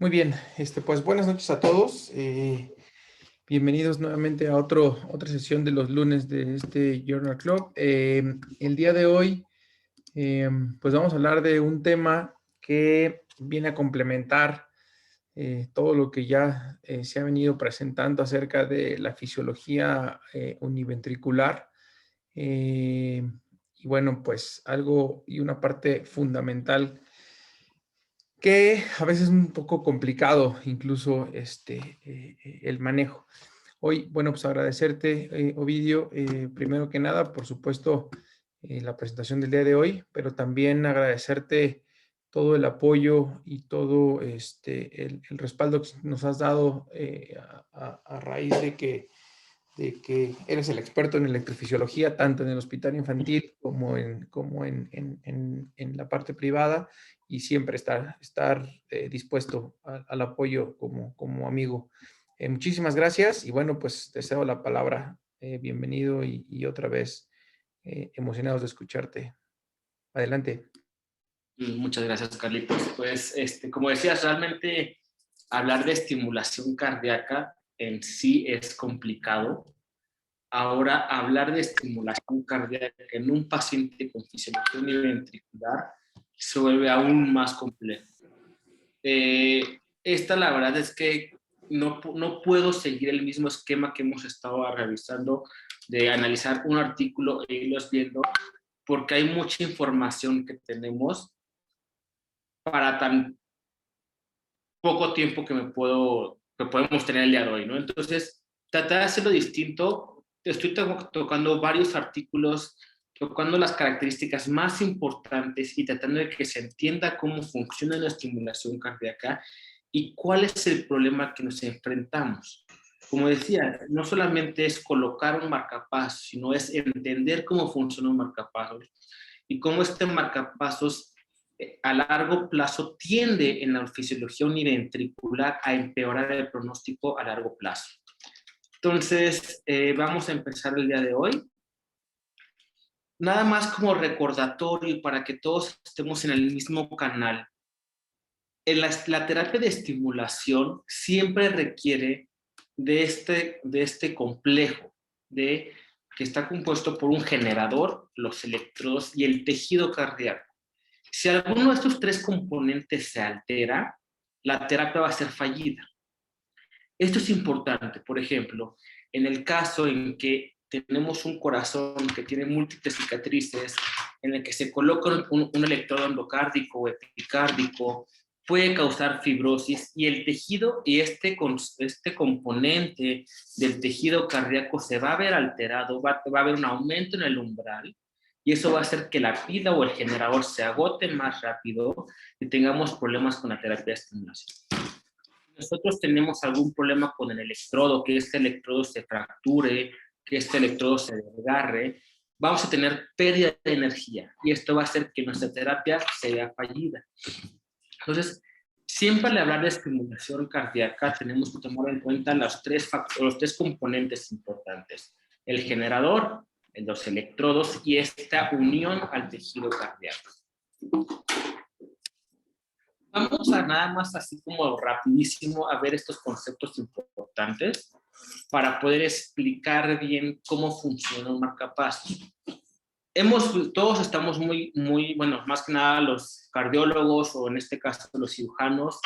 Muy bien, pues buenas noches a todos. Bienvenidos nuevamente a otra sesión de los lunes de este Journal Club. El día de hoy, pues vamos a hablar de un tema que viene a complementar todo lo que ya se ha venido presentando acerca de la fisiología univentricular. Y bueno, pues algo y una parte fundamental que a veces es un poco complicado incluso el manejo. Hoy, bueno, pues agradecerte, Ovidio, primero que nada, por supuesto, la presentación del día de hoy, pero también agradecerte todo el apoyo y todo el respaldo que nos has dado a raíz de que eres el experto en electrofisiología, tanto en el hospital infantil como en la parte privada, y siempre estar dispuesto al apoyo como amigo. Muchísimas gracias y bueno, pues te cedo la palabra. Bienvenido y otra vez emocionados de escucharte. Adelante. Muchas gracias, Carlitos. Pues, como decías, realmente hablar de estimulación cardíaca en sí es complicado. Ahora, hablar de estimulación cardíaca en un paciente con fisiología univentricular se vuelve aún más complejo. La verdad es que no puedo seguir el mismo esquema que hemos estado revisando de analizar un artículo e irlos viendo, porque hay mucha información que tenemos para tan poco tiempo que podemos tener el día de hoy, ¿no? Entonces, tratar de hacerlo distinto. Estoy tocando varios artículos, tocando las características más importantes y tratando de que se entienda cómo funciona la estimulación cardíaca y cuál es el problema que nos enfrentamos. Como decía, no solamente es colocar un marcapasos, sino es entender cómo funciona un marcapasos y cómo este marcapasos a largo plazo tiende en la fisiología univentricular a empeorar el pronóstico a largo plazo. Entonces, vamos a empezar el día de hoy. Nada más como recordatorio para que todos estemos en el mismo canal. La terapia de estimulación siempre requiere de este complejo que está compuesto por un generador, los electrodos y el tejido cardíaco. Si alguno de estos tres componentes se altera, la terapia va a ser fallida. Esto es importante, por ejemplo, en el caso en que tenemos un corazón que tiene múltiples cicatrices, en el que se coloca un electrodo endocárdico o epicárdico, puede causar fibrosis y el tejido y este componente del tejido cardíaco se va a ver alterado, va a haber un aumento en el umbral y eso va a hacer que la pila o el generador se agote más rápido y tengamos problemas con la terapia de estimulación. Nosotros tenemos algún problema con el electrodo, que este electrodo se fracture, que este electrodo se desgarre, vamos a tener pérdida de energía y esto va a hacer que nuestra terapia sea fallida. Entonces, siempre al hablar de estimulación cardíaca tenemos que tomar en cuenta los tres componentes importantes: el generador, los electrodos y esta unión al tejido cardíaco. Vamos a nada más así como rapidísimo a ver estos conceptos importantes para poder explicar bien cómo funciona un marcapasos. Todos estamos bueno, más que nada los cardiólogos o en este caso los cirujanos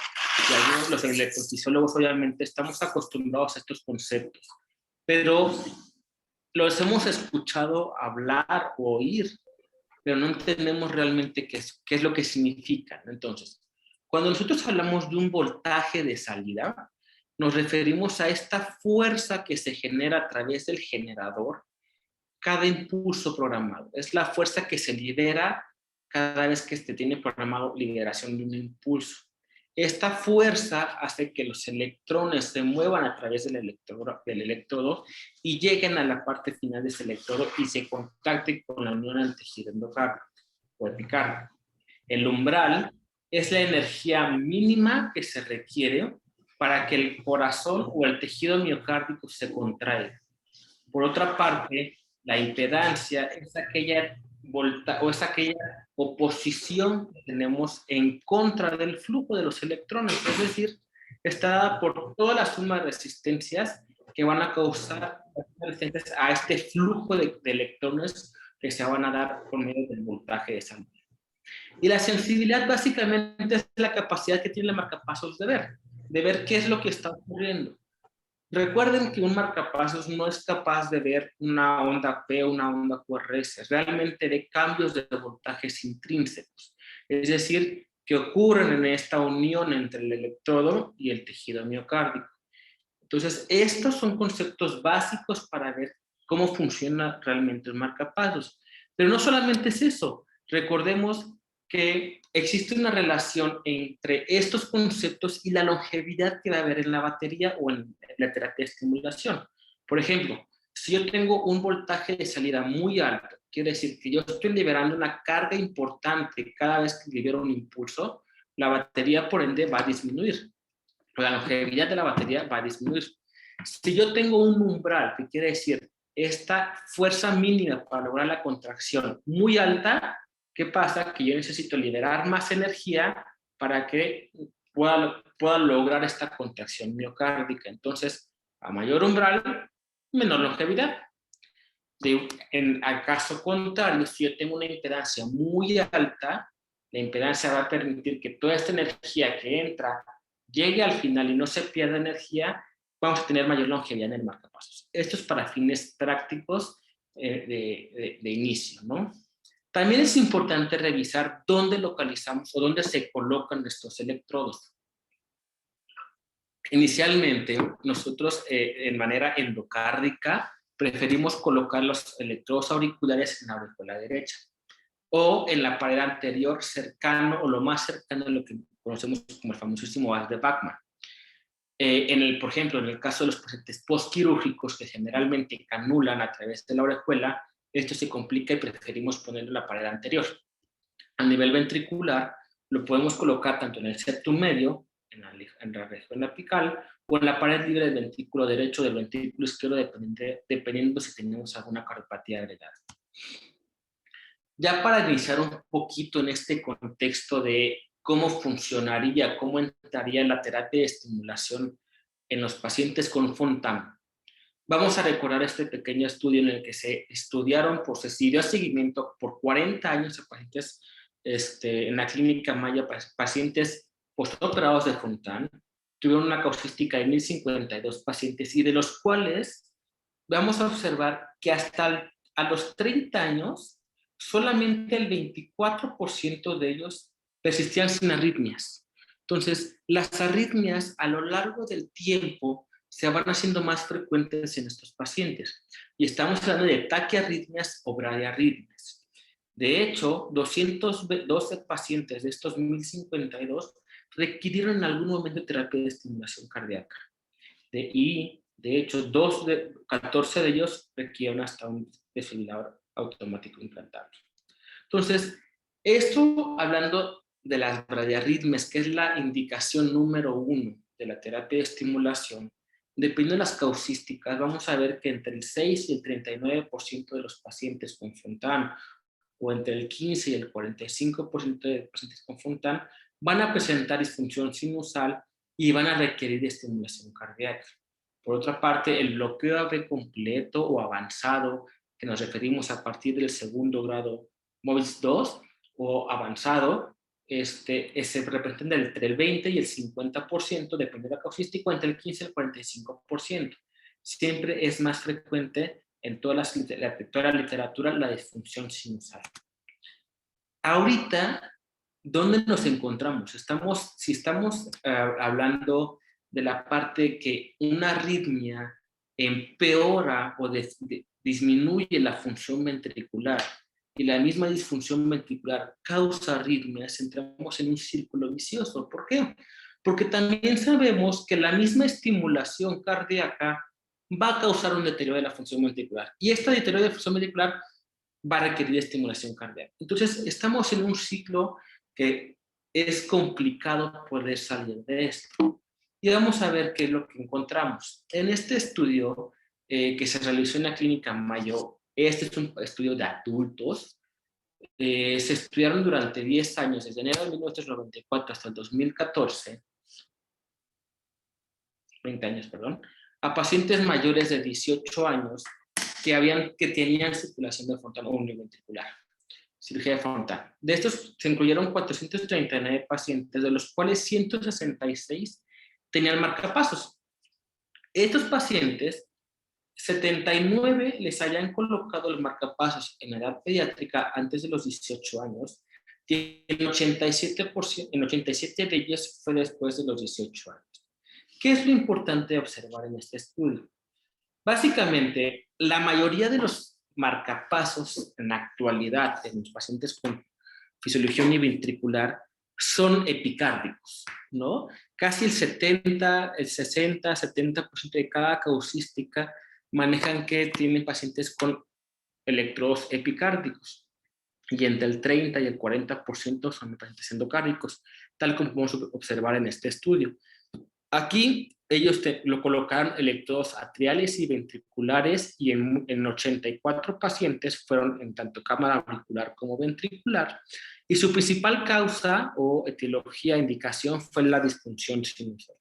y algunos los electrofisiólogos obviamente estamos acostumbrados a estos conceptos, pero los hemos escuchado hablar o oír, pero no entendemos realmente qué es lo que significan. Entonces, cuando nosotros hablamos de un voltaje de salida, nos referimos a esta fuerza que se genera a través del generador cada impulso programado. Es la fuerza que se libera cada vez que tiene programado liberación de un impulso. Esta fuerza hace que los electrones se muevan a través del electrodo y lleguen a la parte final de ese electrodo y se contacten con la unión al tejido endocárdico o epicárdico. El umbral es la energía mínima que se requiere para que el corazón o el tejido miocárdico se contraiga. Por otra parte, la impedancia es aquella o es aquella oposición que tenemos en contra del flujo de los electrones, es decir, está dada por toda la suma de resistencias que van a causar resistencias a este flujo de electrones que se van a dar por medio del voltaje de esa luz. Y la sensibilidad básicamente es la capacidad que tiene el marcapasos de ver qué es lo que está ocurriendo. Recuerden que un marcapasos no es capaz de ver una onda P o una onda QRS, realmente de cambios de voltajes intrínsecos, es decir, que ocurren en esta unión entre el electrodo y el tejido miocárdico. Entonces, estos son conceptos básicos para ver cómo funciona realmente el marcapasos. Pero no solamente es eso, recordemos que existe una relación entre estos conceptos y la longevidad que va a haber en la batería o en la terapia de estimulación. Por ejemplo, si yo tengo un voltaje de salida muy alto, quiere decir que yo estoy liberando una carga importante cada vez que libero un impulso, la batería por ende va a disminuir. La longevidad de la batería va a disminuir. Si yo tengo un umbral, que quiere decir esta fuerza mínima para lograr la contracción muy alta, ¿qué pasa? Que yo necesito liberar más energía para que pueda lograr esta contracción miocárdica. Entonces, a mayor umbral, menor longevidad. Al caso contrario, si yo tengo una impedancia muy alta, la impedancia va a permitir que toda esta energía que entra llegue al final y no se pierda energía, vamos a tener mayor longevidad en el marcapasos. Esto es para fines prácticos de inicio, ¿no? También es importante revisar dónde localizamos o dónde se colocan estos electrodos. Inicialmente, nosotros en manera endocárdica preferimos colocar los electrodos auriculares en la aurícula derecha o en la pared anterior cercano o lo más cercano a lo que conocemos como el famosísimo vaz de Bachmann. Por ejemplo, en el caso de los pacientes postquirúrgicos que generalmente canulan a través de la orejuela, esto se complica y preferimos ponerlo en la pared anterior. A nivel ventricular, lo podemos colocar tanto en el septum medio, en la región apical, o en la pared libre del ventrículo derecho o del ventrículo izquierdo, dependiendo si tenemos alguna cardiopatía agregada. Ya para iniciar un poquito en este contexto de cómo funcionaría, cómo entraría la terapia de estimulación en los pacientes con Fontan, vamos a recordar este pequeño estudio en el que se dio seguimiento por 40 años a pacientes en la clínica Maya, pacientes postoperados de Fontan. Tuvieron una causística de 1052 pacientes y de los cuales vamos a observar que hasta a los 30 años solamente el 24% de ellos persistían sin arritmias. Entonces, las arritmias a lo largo del tiempo se van haciendo más frecuentes en estos pacientes. Y estamos hablando de taquiarritmias o bradiarritmias. De hecho, 212 pacientes de estos 1052 requirieron en algún momento terapia de estimulación cardíaca. Y, de hecho, 14 de ellos requirieron hasta un desfibrilador automático implantable. Entonces, esto hablando de las bradiarritmias, que es la indicación número 1 de la terapia de estimulación, dependiendo de las causísticas, vamos a ver que entre el 6 y el 39% de los pacientes con Fontan, o entre el 15 y el 45% de pacientes con Fontan, van a presentar disfunción sinusal y van a requerir estimulación cardíaca. Por otra parte, el bloqueo AB completo o avanzado, que nos referimos a partir del segundo grado MOBIS 2 o avanzado, se representa entre el 20 y el 50%, depende de la causística, entre el 15 y el 45%. Siempre es más frecuente en toda la literatura la disfunción sinusal. Ahorita, ¿dónde nos encontramos? Si estamos hablando de la parte que una arritmia empeora o disminuye la función ventricular y la misma disfunción ventricular causa arritmias, entramos en un círculo vicioso. ¿Por qué? Porque también sabemos que la misma estimulación cardíaca va a causar un deterioro de la función ventricular. Y este deterioro de la función ventricular va a requerir estimulación cardíaca. Entonces, estamos en un ciclo que es complicado poder salir de esto. Y vamos a ver qué es lo que encontramos. En este estudio que se realizó en la clínica Mayo, este es un estudio de adultos, se estudiaron durante 10 años, desde enero de 1994 hasta el 2014, 20 años, perdón, a pacientes mayores de 18 años que tenían circulación de frontal univentricular, cirugía de frontal. De estos se incluyeron 439 pacientes, de los cuales 166 tenían marcapasos. Estos pacientes, 79 les hayan colocado el marcapasos en edad pediátrica antes de los 18 años, y en 87 de ellos fue después de los 18 años. ¿Qué es lo importante de observar en este estudio? Básicamente, la mayoría de los marcapasos en la actualidad en los pacientes con fisiología univentricular son epicárdicos, ¿no? Casi el 70, el 60, 70% de cada causística manejan que tienen pacientes con electrodos epicárdicos, y entre el 30 y el 40% son pacientes endocárdicos, tal como podemos observar en este estudio. Aquí ellos lo colocaron electrodos atriales y ventriculares, y en 84 pacientes fueron en tanto cámara auricular como ventricular, y su principal causa o etiología, indicación, fue la disfunción sinusal.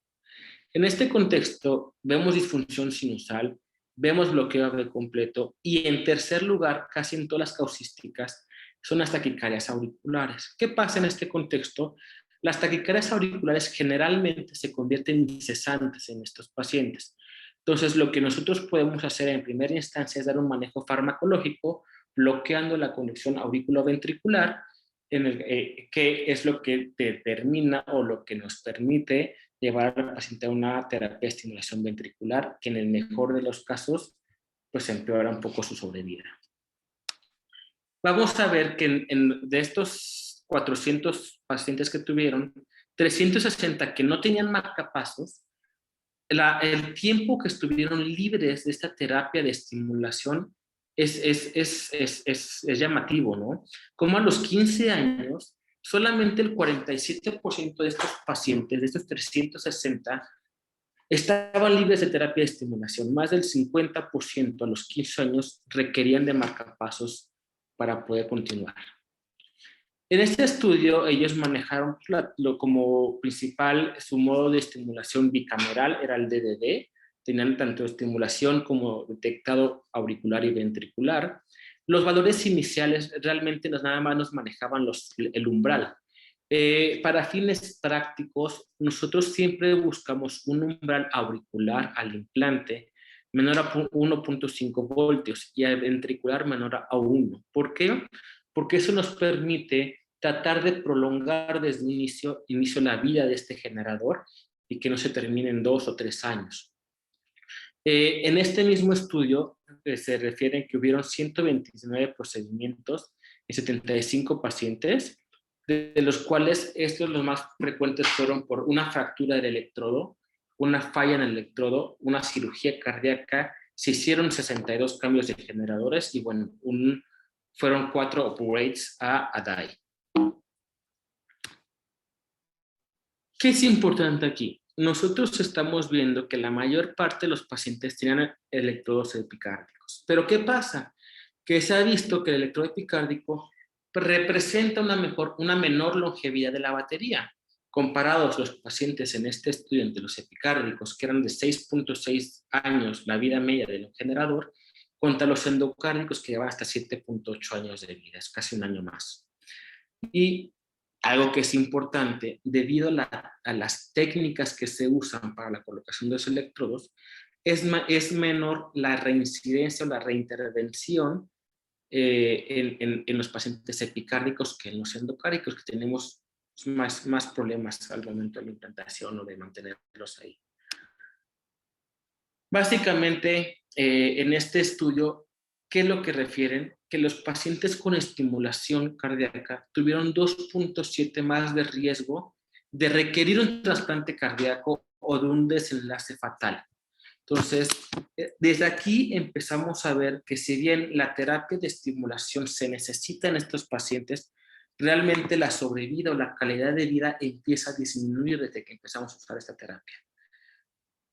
En este contexto vemos disfunción sinusal, vemos bloqueo AV completo, y en tercer lugar, casi en todas las causísticas, son las taquicardias auriculares. ¿Qué pasa en este contexto? Las taquicardias auriculares generalmente se convierten en incesantes en estos pacientes. Entonces, lo que nosotros podemos hacer en primera instancia es dar un manejo farmacológico, bloqueando la conexión auriculoventricular, que es lo que determina o lo que nos permite llevar al paciente a una terapia de estimulación ventricular, que en el mejor de los casos, pues empeora un poco su sobrevida. Vamos a ver que de estos 400 pacientes que tuvieron, 360 que no tenían marcapasos, el tiempo que estuvieron libres de esta terapia de estimulación es llamativo, ¿no? Como a los 15 años, solamente el 47% de estos pacientes, de estos 360, estaban libres de terapia de estimulación. Más del 50% a los 15 años requerían de marcapasos para poder continuar. En este estudio, ellos manejaron como principal su modo de estimulación bicameral, era el DDD. Tenían tanto estimulación como detectado auricular y ventricular. Los valores iniciales realmente nada más nos manejaban el umbral. Para fines prácticos, nosotros siempre buscamos un umbral auricular al implante menor a 1.5 voltios y al ventricular menor a 1. ¿Por qué? Porque eso nos permite tratar de prolongar desde un inicio la vida de este generador y que no se termine en 2 o 3 años. En este mismo estudio se refiere que hubieron 129 procedimientos en 75 pacientes, de los cuales estos los más frecuentes fueron por una fractura del electrodo, una falla en el electrodo, una cirugía cardíaca. Se hicieron 62 cambios de generadores y bueno, fueron 4 upgrades a DAI. ¿Qué es importante aquí? Nosotros estamos viendo que la mayor parte de los pacientes tienen electrodos epicárdicos. Pero ¿qué pasa? Que se ha visto que el electrodo epicárdico representa una menor longevidad de la batería. Comparados los pacientes en este estudio entre los epicárdicos, que eran de 6.6 años la vida media del generador, contra los endocárdicos que llevan hasta 7.8 años de vida, es casi un año más. Y algo que es importante, debido a las técnicas que se usan para la colocación de los electrodos, es menor la reincidencia o la reintervención en los pacientes epicárdicos que en los endocárdicos, que tenemos más problemas al momento de la implantación o de mantenerlos ahí. Básicamente, en este estudio, ¿qué es lo que refieren? Que los pacientes con estimulación cardíaca tuvieron 2.7 más de riesgo de requerir un trasplante cardíaco o de un desenlace fatal. Entonces, desde aquí empezamos a ver que si bien la terapia de estimulación se necesita en estos pacientes, realmente la sobrevida o la calidad de vida empieza a disminuir desde que empezamos a usar esta terapia.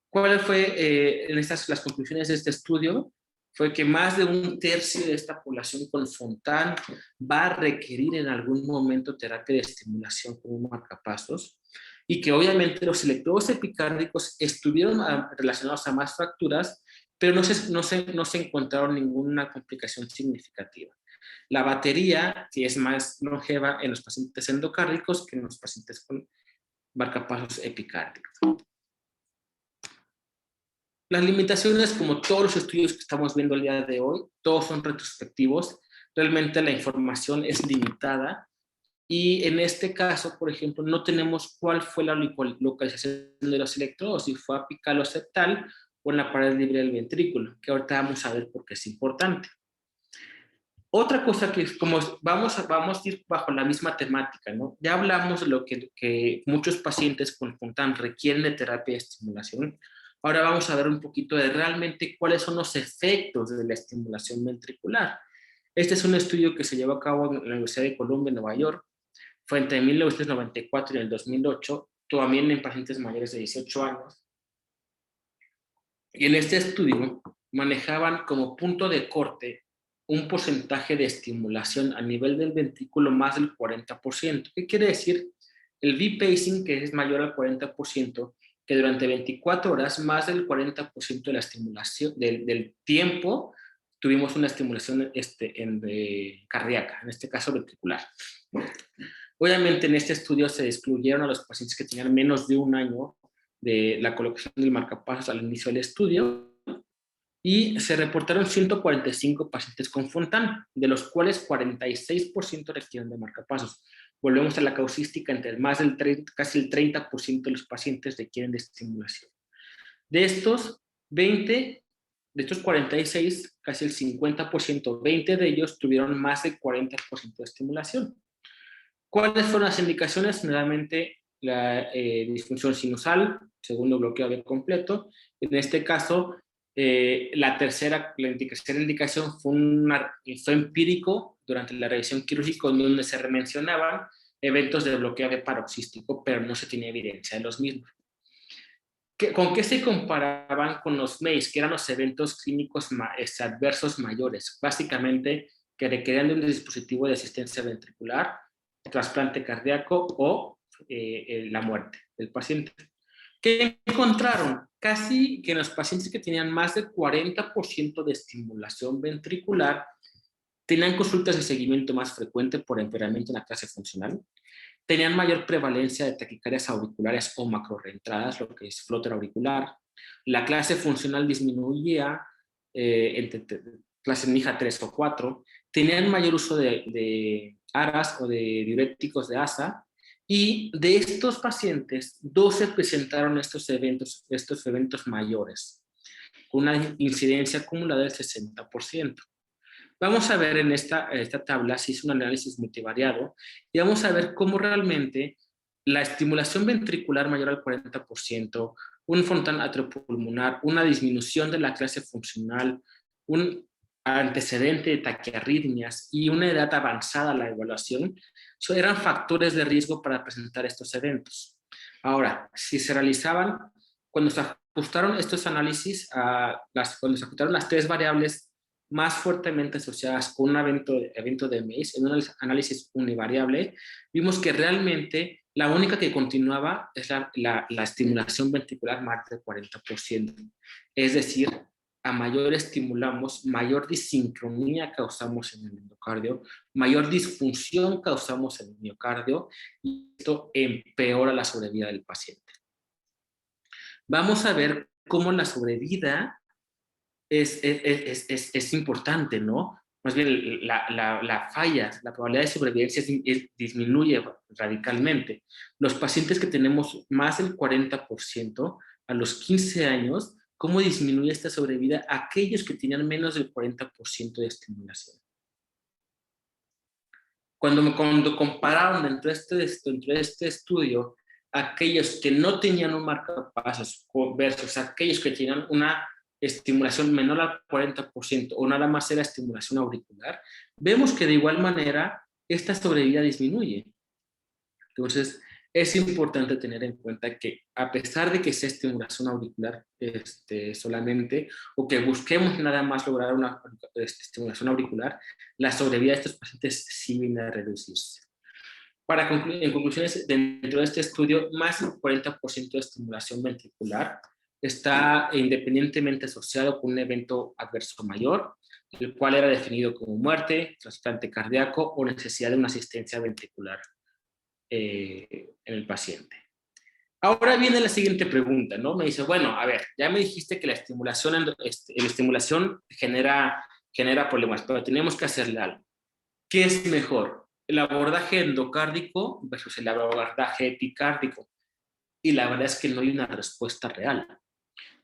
¿Cuáles fue las conclusiones de este estudio? fue que más de un tercio de esta población con Fontan va a requerir en algún momento terapia de estimulación con un marcapasos, y que obviamente los electrodos epicárdicos estuvieron relacionados a más fracturas, pero no se encontraron ninguna complicación significativa. La batería, que es más longeva en los pacientes endocárdicos que en los pacientes con marcapasos epicárdicos. Las limitaciones, como todos los estudios que estamos viendo el día de hoy, todos son retrospectivos. Realmente la información es limitada y en este caso, por ejemplo, no tenemos cuál fue la localización de los electrodos, si fue apical o septal o en la pared libre del ventrículo, que ahorita vamos a ver por qué es importante. Otra cosa que como vamos a ir bajo la misma temática, ¿no? Ya hablamos de lo que muchos pacientes con Fontan requieren de terapia de estimulación. Ahora vamos a ver un poquito de realmente cuáles son los efectos de la estimulación ventricular. Este es un estudio que se llevó a cabo en la Universidad de Columbia, en Nueva York. Fue entre 1994 y el 2008, también en pacientes mayores de 18 años. Y en este estudio manejaban como punto de corte un porcentaje de estimulación a nivel del ventrículo más del 40%. ¿Qué quiere decir? El V-pacing, que es mayor al 40%, que durante 24 horas, más del 40% de la estimulación, del tiempo, tuvimos una estimulación cardíaca, en este caso ventricular. Obviamente en este estudio se excluyeron a los pacientes que tenían menos de un año de la colocación del marcapasos al inicio del estudio, y se reportaron 145 pacientes con Fontan, de los cuales 46% requieren de marcapasos. Volvemos a la causística, entre más del casi el 30% de los pacientes requieren de estimulación. De estos 46, casi el 50%, 20 de ellos tuvieron más del 40% de estimulación. ¿Cuáles fueron las indicaciones? Nuevamente, la disfunción sinusal, segundo bloqueo AV completo. En este caso, la tercera indicación fue empírico durante la revisión quirúrgica, donde se mencionaban eventos de bloqueo AV paroxístico, pero no se tenía evidencia de los mismos. ¿Con qué se comparaban con los MACE, que eran los eventos clínicos adversos mayores? Básicamente, que requerían de un dispositivo de asistencia ventricular, trasplante cardíaco o la muerte del paciente. ¿Qué encontraron? Casi que en los pacientes que tenían más del 40% de estimulación ventricular tenían consultas de seguimiento más frecuente por empeoramiento en la clase funcional, tenían mayor prevalencia de taquicardias auriculares o macroreentradas, lo que es flóter auricular, la clase funcional disminuía entre clase NIHA 3 o 4, tenían mayor uso de ARAS o de diuréticos de ASA, y de estos pacientes, 12 presentaron estos eventos mayores, con una incidencia acumulada del 60%. Vamos a ver en esta tabla, se hizo un análisis multivariado, y vamos a ver cómo realmente la estimulación ventricular mayor al 40%, un Fontan atriopulmonar, una disminución de la clase funcional, un antecedente de taquiarritmias y una edad avanzada a la evaluación, eran factores de riesgo para presentar estos eventos. Ahora, si se realizaban, cuando se ajustaron estos análisis, cuando se ajustaron las tres variables más fuertemente asociadas con un evento de MACE, en un análisis univariable, vimos que realmente la única que continuaba es la estimulación ventricular más del 40%. Es decir, a mayor estimulamos, mayor disincronía causamos en el endocardio, mayor disfunción causamos en el miocardio, y esto empeora la sobrevida del paciente. Vamos a ver cómo la sobrevida es importante, ¿no? Más bien, la falla, la probabilidad de sobrevivencia disminuye radicalmente. Los pacientes que tenemos más del 40% a los 15 años, ¿cómo disminuye esta sobrevida? Aquellos que tenían menos del 40% de estimulación. Cuando compararon dentro de este estudio aquellos que no tenían un marcapasos versus aquellos que tenían una estimulación menor al 40% o nada más era estimulación auricular, vemos que de igual manera esta sobrevida disminuye. Entonces, Es importante tener en cuenta que a pesar de que sea estimulación auricular solamente, o que busquemos nada más lograr una estimulación auricular, la sobrevida de estos pacientes sí viene a reducirse. En conclusiones, dentro de este estudio, más del 40% de estimulación ventricular está independientemente asociado con un evento adverso mayor, el cual era definido como muerte, trasplante cardíaco o necesidad de una asistencia ventricular en el paciente. Ahora viene la siguiente pregunta, ¿no? Me dice, bueno, a ver, ya me dijiste que la estimulación genera problemas, pero tenemos que hacerle algo. ¿Qué es mejor? ¿El abordaje endocárdico versus el abordaje epicárdico? Y la verdad es que no hay una respuesta real.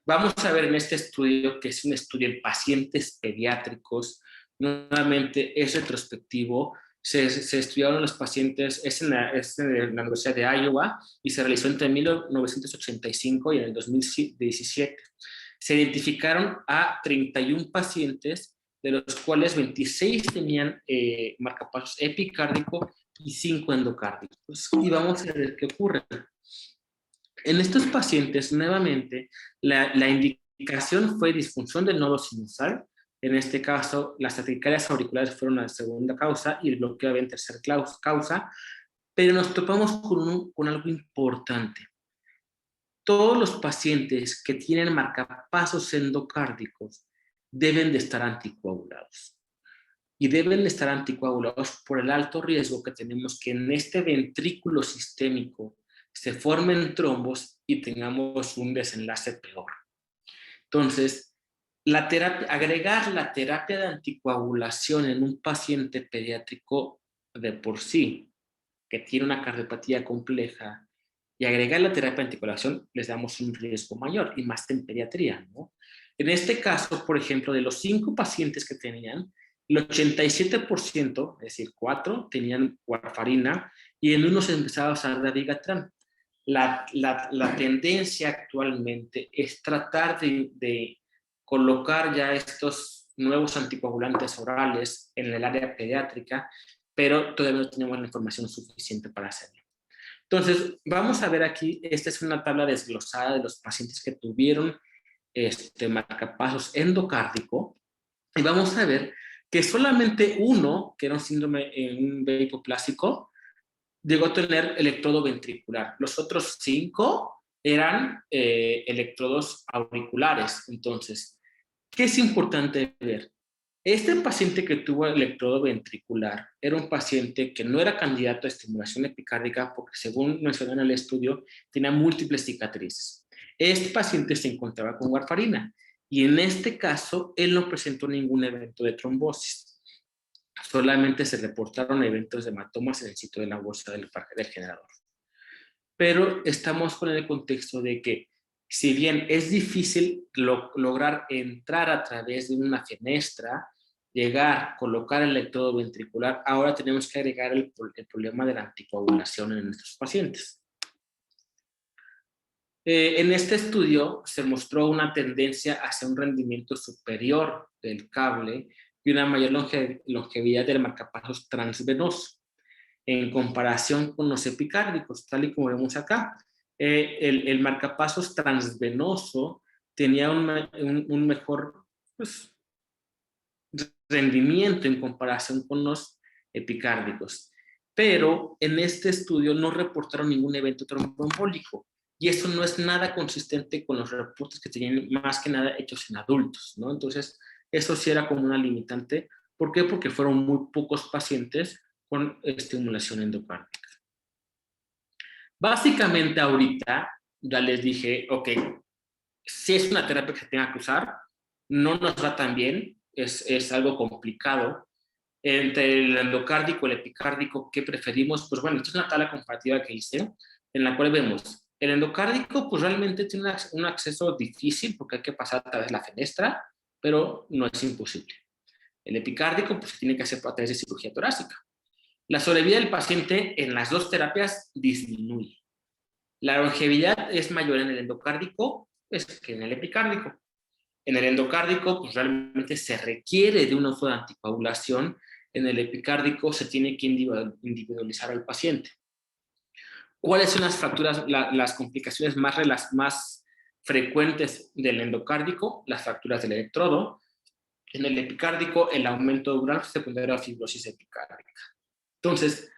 Vamos a ver en este estudio, que es un estudio en pacientes pediátricos, nuevamente es retrospectivo, se estudiaron los pacientes, es en la Universidad de Iowa y se realizó entre 1985 y en el 2017. Se identificaron a 31 pacientes, de los cuales 26 tenían marcapasos epicárdico y 5 endocárdicos. Y vamos a ver qué ocurre. En estos pacientes, nuevamente, la indicación fue disfunción del nodo sinusal. En este caso, las taquicarias auriculares fueron la segunda causa y el bloqueo había en tercera causa, pero nos topamos con algo importante. Todos los pacientes que tienen marcapasos endocárdicos deben de estar anticoagulados. Y deben de estar anticoagulados por el alto riesgo que tenemos que en este ventrículo sistémico se formen trombos y tengamos un desenlace peor. Entonces, agregar la terapia de anticoagulación en un paciente pediátrico de por sí, que tiene una cardiopatía compleja, y agregar la terapia de anticoagulación, les damos un riesgo mayor, y más en pediatría, ¿no? En este caso, por ejemplo, de los 5 pacientes que tenían, el 87%, es decir, 4, tenían warfarina, y en uno se empezaba a usar dabigatran. La tendencia actualmente es tratar de colocar ya estos nuevos anticoagulantes orales en el área pediátrica, pero todavía no tenemos la información suficiente para hacerlo. Entonces, vamos a ver aquí, esta es una tabla desglosada de los pacientes que tuvieron marcapasos endocárdico, y vamos a ver que solamente uno, que era un síndrome en un velo hipoplásico, llegó a tener electrodo ventricular. Los otros 5 eran electrodos auriculares. Entonces, ¿qué es importante ver? Este paciente que tuvo electrodo ventricular era un paciente que no era candidato a estimulación epicárdica porque, según mencionó en el estudio, tenía múltiples cicatrices. Este paciente se encontraba con warfarina y en este caso él no presentó ningún evento de trombosis. Solamente se reportaron eventos de hematomas en el sitio de la bolsa del generador. Pero estamos con el contexto de que, si bien es difícil lograr entrar a través de una fenestra, llegar, colocar el electrodo ventricular, ahora tenemos que agregar el problema de la anticoagulación en nuestros pacientes. En este estudio se mostró una tendencia hacia un rendimiento superior del cable y una mayor longevidad del marcapasos transvenoso en comparación con los epicárdicos, tal y como vemos acá. El marcapasos transvenoso tenía un mejor rendimiento en comparación con los epicárdicos, pero en este estudio no reportaron ningún evento tromboembólico, y eso no es nada consistente con los reportes que tenían más que nada hechos en adultos, ¿no? Entonces, eso sí era como una limitante. ¿Por qué? Porque fueron muy pocos pacientes con estimulación endocárdica. Básicamente ahorita ya les dije, ok, si es una terapia que se tenga que usar, no nos va tan bien, es algo complicado. Entre el endocárdico y el epicárdico, ¿qué preferimos? Pues bueno, esta es una tabla comparativa que hice, en la cual vemos, el endocárdico pues realmente tiene un acceso difícil porque hay que pasar a través de la fenestra, pero no es imposible. El epicárdico pues se tiene que hacer a través de cirugía torácica. La sobrevida del paciente en las dos terapias disminuye. La longevidad es mayor en el endocárdico que en el epicárdico. En el endocárdico, pues realmente se requiere de un uso de anticoagulación. En el epicárdico se tiene que individualizar al paciente. ¿Cuáles son las fracturas, las complicaciones más frecuentes del endocárdico? Las fracturas del electrodo. En el epicárdico, el aumento dural secundario a fibrosis epicárdica. Entonces,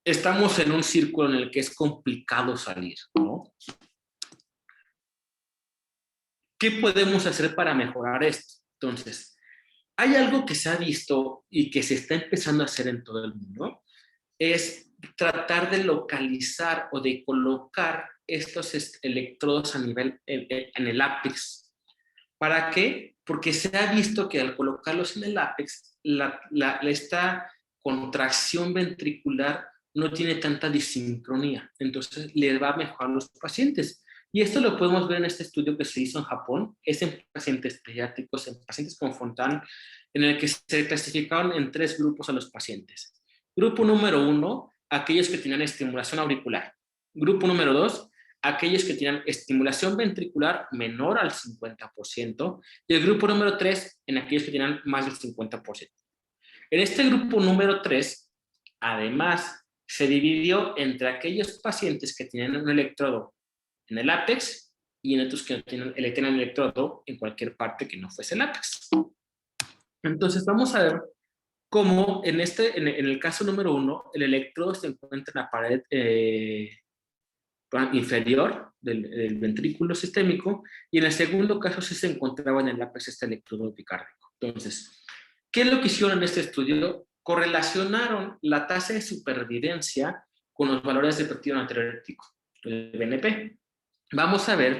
estamos en un círculo en el que es complicado salir, ¿no? ¿Qué podemos hacer para mejorar esto? Entonces, hay algo que se ha visto y que se está empezando a hacer en todo el mundo, es tratar de localizar o de colocar estos electrodos a nivel en el ápex. ¿Para qué? Porque se ha visto que al colocarlos en el ápex, esta contracción ventricular no tiene tanta disincronía, entonces le va a mejorar a los pacientes. Y esto lo podemos ver en este estudio que se hizo en Japón, es en pacientes pediátricos, en pacientes con Fontan, en el que se clasificaron en 3 grupos a los pacientes. Grupo número 1, aquellos que tenían estimulación auricular. Grupo número 2, aquellos que tenían estimulación ventricular menor al 50%, y el grupo número 3, en aquellos que tenían más del 50%. En este grupo número 3, además, se dividió entre aquellos pacientes que tenían un electrodo en el ápex y en otros que no tienen el electrodo en cualquier parte que no fuese el ápex. Entonces vamos a ver cómo en el caso número 1, el electrodo se encuentra en la pared inferior del ventrículo sistémico, y en el segundo caso sí se encontraba en el ápex este electrodo epicárdico. Entonces, ¿qué es lo que hicieron en este estudio? Correlacionaron la tasa de supervivencia con los valores de péptido natriurético, el BNP. Vamos a ver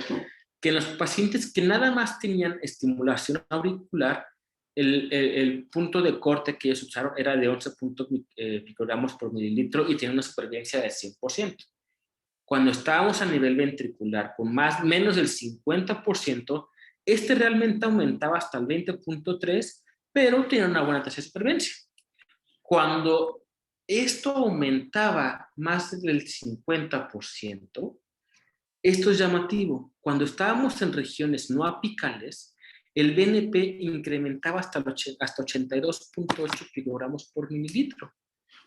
que en los pacientes que nada más tenían estimulación auricular, el punto de corte que ellos usaron era de 11 picogramos por mililitro y tiene una supervivencia del 100%. Cuando estábamos a nivel ventricular con menos del 50%, este realmente aumentaba hasta el 20.3, pero tenía una buena tasa de supervivencia. Cuando esto aumentaba más del 50%, esto es llamativo. Cuando estábamos en regiones no apicales, el BNP incrementaba hasta 82.8 picogramos por mililitro,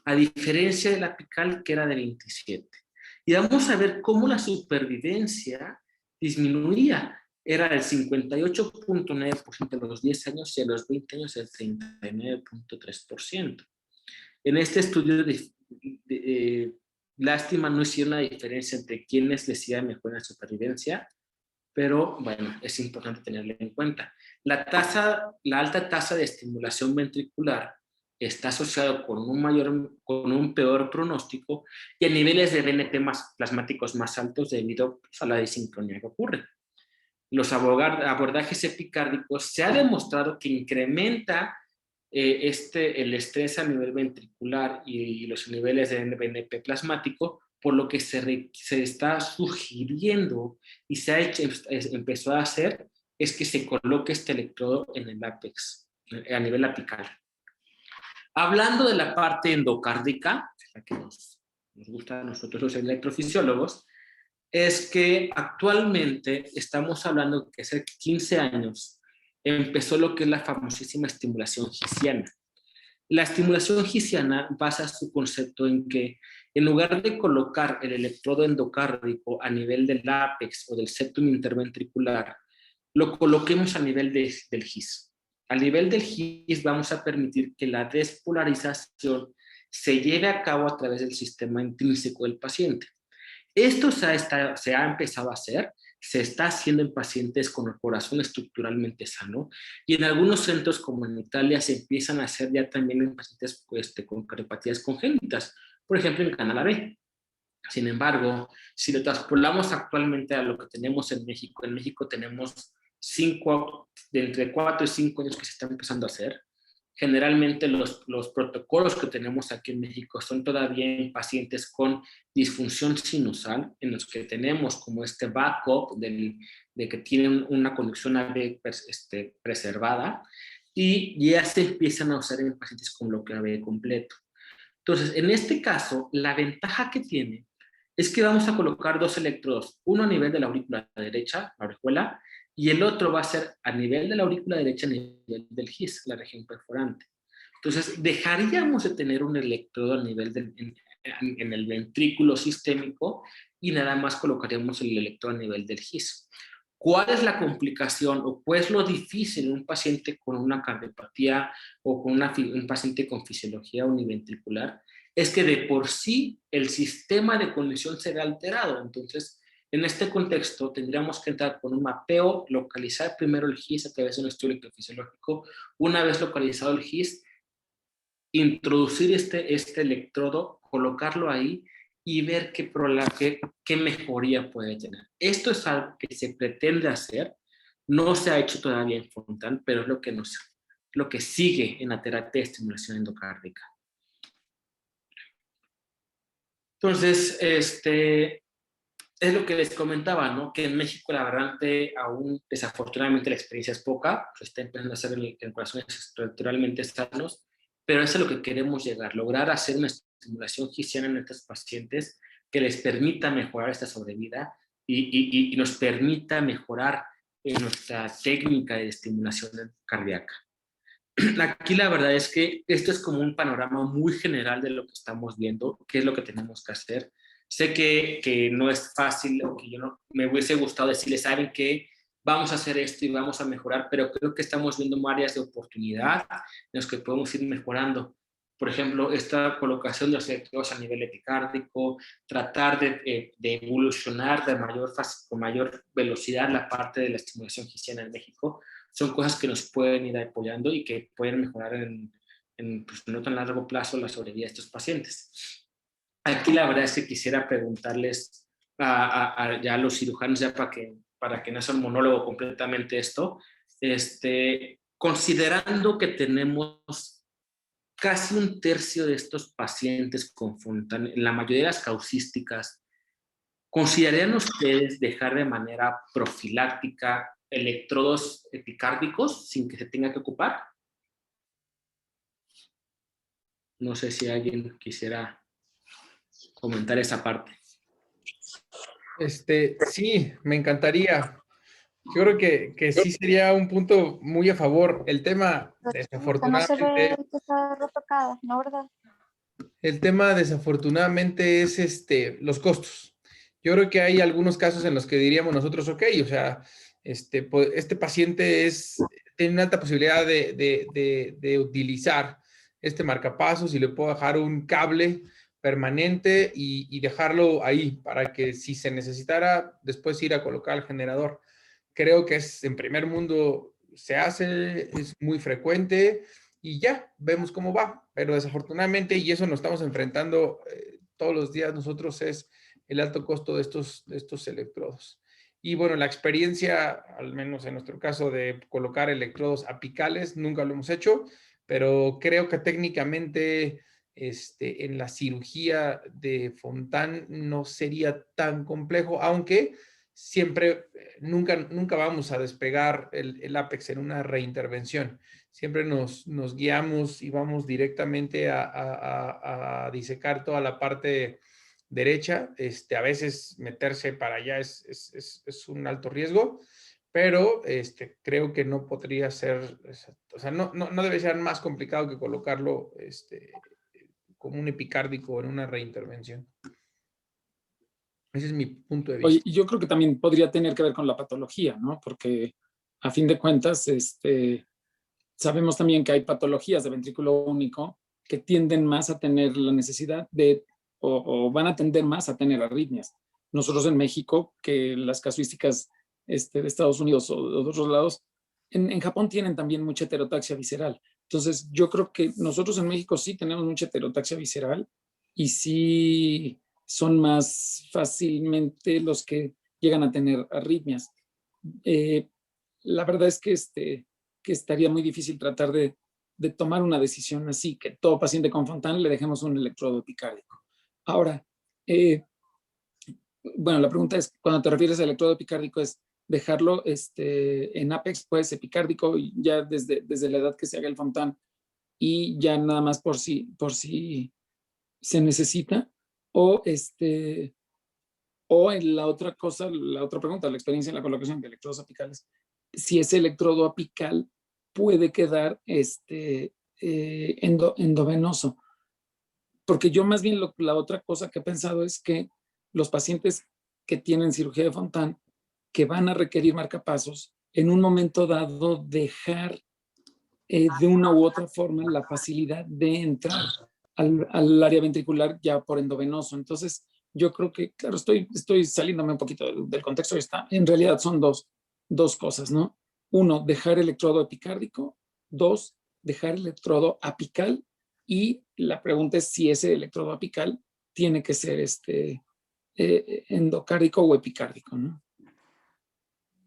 a diferencia del apical que era de 27. Y vamos a ver cómo la supervivencia disminuía. Era del 58.9% a los 10 años y a los 20 años del 39.3%. En este estudio, lástima, no hicieron una diferencia entre quienes les iba mejor en la supervivencia, pero bueno, es importante tenerlo en cuenta. La alta tasa de estimulación ventricular está asociado con un peor pronóstico y a niveles de BNP plasmáticos más altos debido a la desincronía que ocurre. Los abordajes epicárdicos se ha demostrado que incrementa el estrés a nivel ventricular y los niveles de BNP plasmático, por lo que se está sugiriendo y empezó a hacer es que se coloque este electrodo en el ápex, a nivel apical. Hablando de la parte endocárdica, la que nos gusta a nosotros los electrofisiólogos, es que actualmente estamos hablando que hace 15 años empezó lo que es la famosísima estimulación hisiana. La estimulación hisiana basa su concepto en que en lugar de colocar el electrodo endocárdico a nivel del ápex o del septum interventricular, lo coloquemos a nivel del GIS. A nivel del GIS vamos a permitir que la despolarización se lleve a cabo a través del sistema intrínseco del paciente. Esto se ha empezado a hacer, se está haciendo en pacientes con el corazón estructuralmente sano, y en algunos centros como en Italia se empiezan a hacer ya también en pacientes con cardiopatías congénitas, por ejemplo en Canal B. Sin embargo, si lo traspolamos actualmente a lo que tenemos en México tenemos de entre 4 y 5 años que se están empezando a hacer. Generalmente los protocolos que tenemos aquí en México son todavía en pacientes con disfunción sinusal, en los que tenemos como este backup de que tienen una conducción AV preservada, y ya se empiezan a usar en pacientes con bloqueo AV completo. Entonces, en este caso, la ventaja que tiene es que vamos a colocar 2 electrodos, uno a nivel de la aurícula derecha, la orejuela, y el otro va a ser a nivel de la aurícula derecha, a nivel del GIS, la región perforante. Entonces, dejaríamos de tener un electrodo a nivel en el ventrículo sistémico y nada más colocaríamos el electrodo a nivel del GIS. ¿Cuál es la complicación o cuál es lo difícil en un paciente con una cardiopatía o con un paciente con fisiología univentricular? Es que de por sí el sistema de conexión será alterado. Entonces, en este contexto, tendríamos que entrar con un mapeo, localizar primero el GIS a través de un estudio electrofisiológico. Una vez localizado el GIS, introducir este electrodo, colocarlo ahí y ver qué mejoría puede tener. Esto es algo que se pretende hacer, no se ha hecho todavía en Fontan, pero es lo que sigue en la terapia de estimulación endocárdica. Entonces, es lo que les comentaba, ¿no? Que en México la verdad aún desafortunadamente la experiencia es poca, se está empezando a hacer en corazones estructuralmente sanos, pero eso es a lo que queremos llegar, lograr hacer una estimulación gisiana en estos pacientes que les permita mejorar esta sobrevida y nos permita mejorar nuestra técnica de estimulación cardíaca. Aquí la verdad es que esto es como un panorama muy general de lo que estamos viendo, qué es lo que tenemos que hacer. Sé que no es fácil, o que yo no me hubiese gustado decirles, saben que vamos a hacer esto y vamos a mejorar, pero creo que estamos viendo áreas de oportunidad en las que podemos ir mejorando. Por ejemplo, esta colocación de los electrodos a nivel epicárdico, tratar de evolucionar con mayor velocidad la parte de la estimulación gisiana en México, son cosas que nos pueden ir apoyando y que pueden mejorar pues, no tan largo plazo la sobrevida de estos pacientes. Aquí la verdad es que quisiera preguntarles ya a los cirujanos, ya para que no sea un monólogo completamente esto, considerando que tenemos casi un tercio de estos pacientes con Fontan, en la mayoría de las causísticas, ¿considerarían ustedes dejar de manera profiláctica electrodos epicárdicos sin que se tenga que ocupar? No sé si alguien quisiera comentar esa parte. Sí, me encantaría. Yo creo que sí sería un punto muy a favor. El tema, No se ve desafortunadamente, que está retocada, ¿no, verdad? el tema desafortunadamente es los costos. Yo creo que hay algunos casos en los que diríamos nosotros, ok, o sea, este paciente tiene una alta posibilidad de utilizar este marcapasos y le puedo dejar un cable permanente y dejarlo ahí para que si se necesitara después ir a colocar el generador. Creo que en primer mundo se hace, es muy frecuente y ya, vemos cómo va. Pero desafortunadamente, y eso nos estamos enfrentando todos los días nosotros, es el alto costo de estos electrodos. Y bueno, la experiencia, al menos en nuestro caso, de colocar electrodos apicales, nunca lo hemos hecho, pero creo que técnicamente en la cirugía de Fontan no sería tan complejo, aunque siempre, nunca vamos a despegar el Apex en una reintervención. Siempre nos guiamos y vamos directamente a disecar toda la parte derecha. A veces meterse para allá es un alto riesgo, pero creo que no podría ser, o sea, no debe ser más complicado que colocarlo como un epicárdico en una reintervención. Ese es mi punto de vista. Oye, yo creo que también podría tener que ver con la patología, ¿no? Porque a fin de cuentas, sabemos también que hay patologías de ventrículo único que tienden más a tener la necesidad o van a tender más a tener arritmias. Nosotros en México, que las casuísticas de Estados Unidos o de otros lados, en Japón tienen también mucha heterotaxia visceral. Entonces, yo creo que nosotros en México sí tenemos mucha heterotaxia visceral y sí son más fácilmente los que llegan a tener arritmias. La verdad es que, que estaría muy difícil tratar de tomar una decisión así, que todo paciente con Fontan le dejemos un electrodo epicárdico. Ahora, bueno, la pregunta es, cuando te refieres a electrodo epicárdico, es dejarlo en Apex, pues epicárdico, ya desde la edad que se haga el Fontan, y ya nada más por si se necesita, o o en la otra cosa, la otra pregunta, la experiencia en la colocación de electrodos apicales, si ese electrodo apical puede quedar endovenoso. porque yo más bien la otra cosa que he pensado es que los pacientes que tienen cirugía de Fontan, que van a requerir marcapasos, en un momento dado dejar de una u otra forma la facilidad de entrar al área ventricular ya por endovenoso. Entonces, yo creo que, claro, estoy saliéndome un poquito del contexto. En realidad son dos cosas, ¿no? Uno, dejar electrodo epicárdico. Dos, dejar electrodo apical. Y la pregunta es si ese electrodo apical tiene que ser endocárdico o epicárdico, ¿no?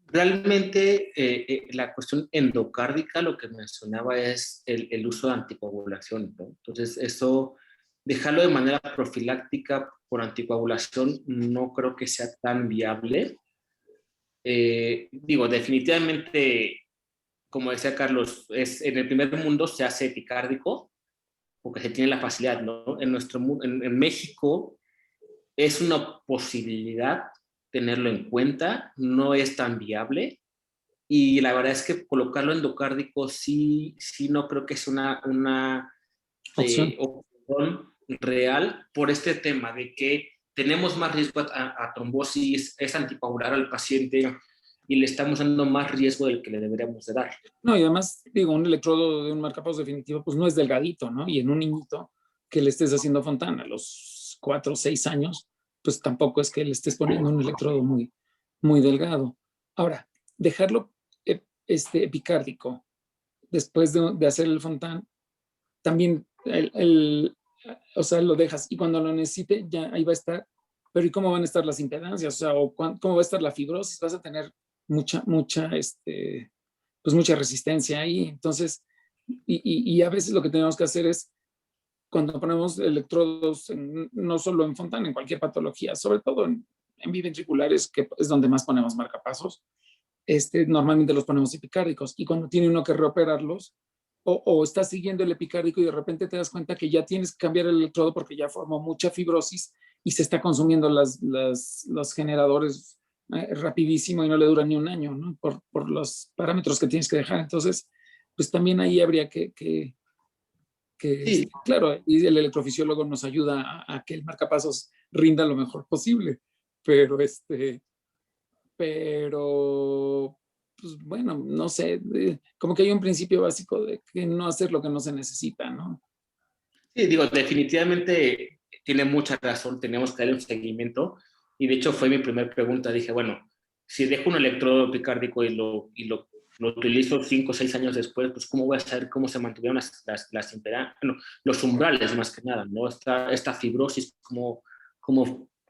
Realmente la cuestión endocárdica, lo que mencionaba es el uso de anticoagulación, ¿no? Entonces, eso, dejarlo de manera profiláctica por anticoagulación no creo que sea tan viable. Digo, definitivamente, como decía Carlos, en el primer mundo se hace epicárdico porque se tiene la facilidad, ¿no? En México es una posibilidad tenerlo en cuenta, no es tan viable y la verdad es que colocarlo endocárdico sí no creo que es una Opción. opción real por este tema de que tenemos más riesgo a trombosis, es anticoagular al paciente y le estamos dando más riesgo del que le deberíamos de dar. No, y además, digo, un electrodo de un marcapasos definitivo, pues no es delgadito, ¿no? Y en un niñito que le estés haciendo Fontan a los 4 o 6 años, pues tampoco es que le estés poniendo un electrodo muy, muy delgado. Ahora, dejarlo epicárdico después de hacer el Fontan, también o sea, lo dejas y cuando lo necesite ya ahí va a estar. Pero ¿y cómo van a estar las impedancias? O sea, ¿cómo va a estar la fibrosis? Vas a tener mucha pues mucha resistencia ahí. Entonces, y a veces lo que tenemos que hacer es, cuando ponemos electrodos, no solo en Fontan, en cualquier patología, sobre todo en biventriculares, que es donde más ponemos marcapasos, normalmente los ponemos epicárdicos. Y cuando tiene uno que reoperarlos, o estás siguiendo el epicárdico y de repente te das cuenta que ya tienes que cambiar el electrodo porque ya formó mucha fibrosis y se está consumiendo los generadores rapidísimo y no le dura ni un año, ¿no? Por los parámetros que tienes que dejar. Entonces, pues también ahí habría que Sí, claro, y el electrofisiólogo nos ayuda a que el marcapasos rinda lo mejor posible, pero pues bueno, no sé, como que hay un principio básico de que no hacer lo que no se necesita, ¿no? sí, digo, definitivamente tiene mucha razón, tenemos que darle un seguimiento y de hecho fue mi primera pregunta, dije, bueno, si dejo un electrodo epicárdico y lo utilizo 5 o 6 años después, pues cómo voy a saber cómo se mantuvieron bueno, los umbrales más que nada, ¿no? Esta fibrosis, cómo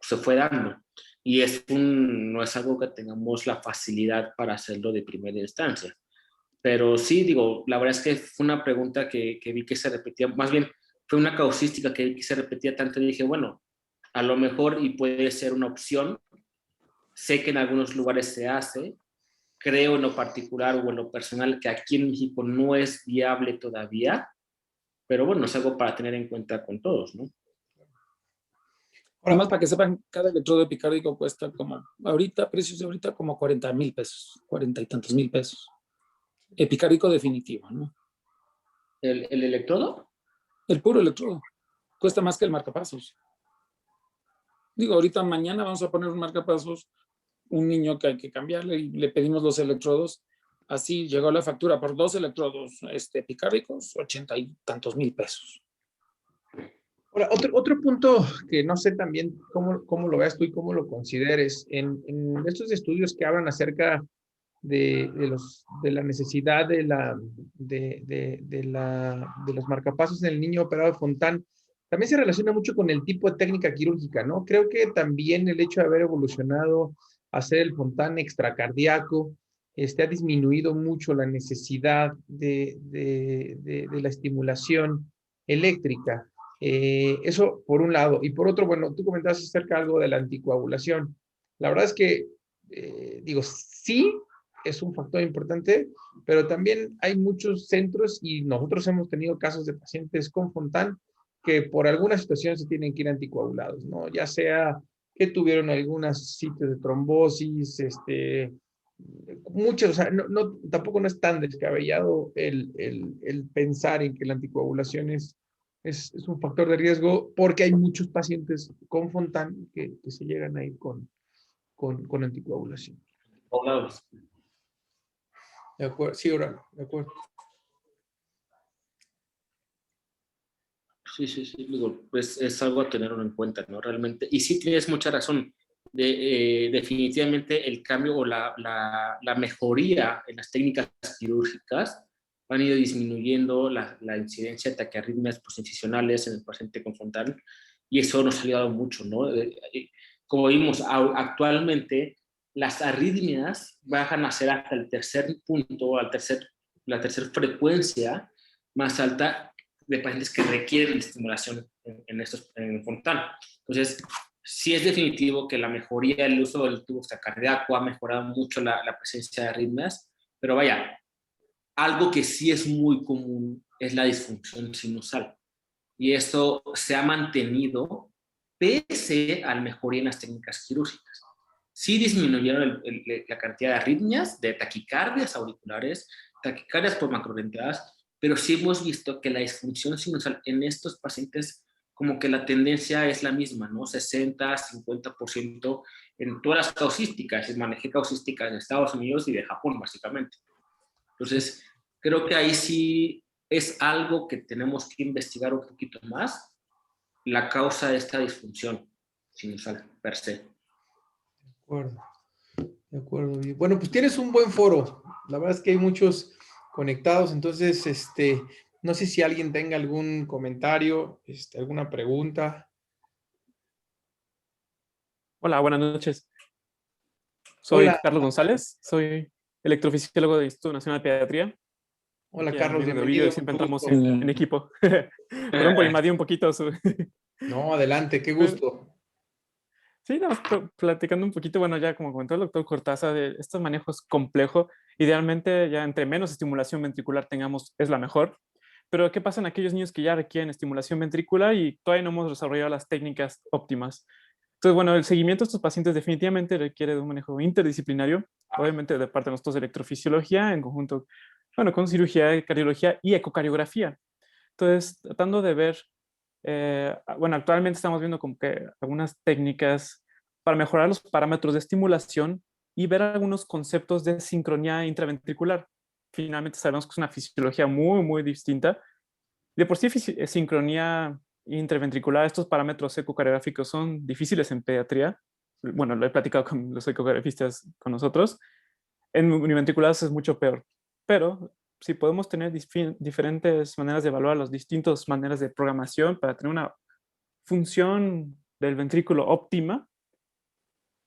se fue dando. Y no es algo que tengamos la facilidad para hacerlo de primera instancia. Pero sí, digo, la verdad es que fue una pregunta que vi que se repetía, más bien fue una causística que vi que se repetía tanto y dije, bueno, a lo mejor y puede ser una opción. Sé que en algunos lugares se hace, creo en lo particular o en lo personal que aquí en México no es viable todavía, pero bueno, es algo para tener en cuenta con todos, ¿no? Nada más para que sepan, cada electrodo epicárdico cuesta como, ahorita, precios de ahorita, como 40,000 pesos, 40 y tantos mil pesos. Epicárdico definitivo, ¿no? ¿El electrodo? El puro electrodo cuesta más que el marcapasos. Digo, ahorita mañana vamos a poner un marcapasos, un niño que hay que cambiarle y le pedimos los electrodos. Así llegó la factura por 2 electrodos epicárdicos, 80 y tantos mil pesos. Ahora, otro punto que no sé también cómo lo veas tú y cómo lo consideres, en estos estudios que hablan acerca de la necesidad de los marcapasos en el niño operado de Fontan, también se relaciona mucho con el tipo de técnica quirúrgica, ¿no? Creo que también el hecho de haber evolucionado a hacer el Fontan extracardíaco, ha disminuido mucho la necesidad de la estimulación eléctrica. Eso por un lado. Y por otro, bueno, tú comentabas acerca algo de la anticoagulación. La verdad es que, digo, sí es un factor importante, pero también hay muchos centros y nosotros hemos tenido casos de pacientes con Fontan que por alguna situación se tienen que ir anticoagulados, ¿no? Ya sea que tuvieron algunos sitios de trombosis, muchos, o sea, tampoco no es tan descabellado el pensar en que la anticoagulación es es un factor de riesgo porque hay muchos pacientes con Fontan que se llegan a ir con anticoagulación. Poblados. De acuerdo, sí, Aurelio, de acuerdo. Sí, sí, sí, digo, pues es algo a tener en cuenta, ¿no? Realmente, y sí tienes mucha razón, definitivamente el cambio o la mejoría en las técnicas quirúrgicas han ido disminuyendo la incidencia de taquiarritmias postincisionales en el paciente con Fontan, y eso nos ha ayudado mucho, ¿no? Como vimos, actualmente las arritmias bajan a ser hasta el tercer punto, la tercera frecuencia más alta de pacientes que requieren estimulación en Fontan. Entonces, sí es definitivo que la mejoría del uso del tubo extracardíaco ha mejorado mucho la presencia de arritmias, pero vaya, algo que sí es muy común es la disfunción sinusal. Y esto se ha mantenido pese a la mejoría en las técnicas quirúrgicas. Sí disminuyeron la cantidad de arritmias, de taquicardias auriculares, taquicardias por macroventeadas, pero sí hemos visto que la disfunción sinusal en estos pacientes, como que la tendencia es la misma, ¿no? 60, 50% en todas las causísticas. Manejé causísticas de Estados Unidos y de Japón, básicamente. Entonces, creo que ahí sí es algo que tenemos que investigar un poquito más, la causa de esta disfunción sinusal per se. De acuerdo, de acuerdo. Y bueno, pues tienes un buen foro. La verdad es que hay muchos conectados, entonces, no sé si alguien tenga algún comentario, alguna pregunta. Hola, buenas noches. Soy Hola, Carlos González, soy electrofisiólogo del Instituto Nacional de Pediatría. hola Aquí Carlos, amigo de Ovidio y bienvenido. siempre Mucho entramos gusto. en equipo. Perdón por invadir un poquito su... No, adelante, qué gusto. Sí, nada más platicando un poquito, bueno, ya como comentó el doctor Cortázar, de estos manejos complejos, idealmente ya entre menos estimulación ventricular tengamos es la mejor, pero ¿qué pasa en aquellos niños que ya requieren estimulación ventricular y todavía no hemos desarrollado las técnicas óptimas? Entonces, bueno, el seguimiento de estos pacientes definitivamente requiere de un manejo interdisciplinario, obviamente de parte de nosotros de electrofisiología, en conjunto, bueno, con cirugía, cardiología y ecocardiografía. Entonces, tratando de ver, bueno, actualmente estamos viendo como que algunas técnicas para mejorar los parámetros de estimulación y ver algunos conceptos de sincronía intraventricular. Finalmente sabemos que es una fisiología muy, muy distinta. De por sí, sincronía interventricular, estos parámetros ecocardiográficos son difíciles en pediatría. Bueno, lo he platicado con los ecocardiografistas con nosotros. En univentriculares es mucho peor. Pero si podemos tener diferentes maneras de evaluar las distintas maneras de programación para tener una función del ventrículo óptima,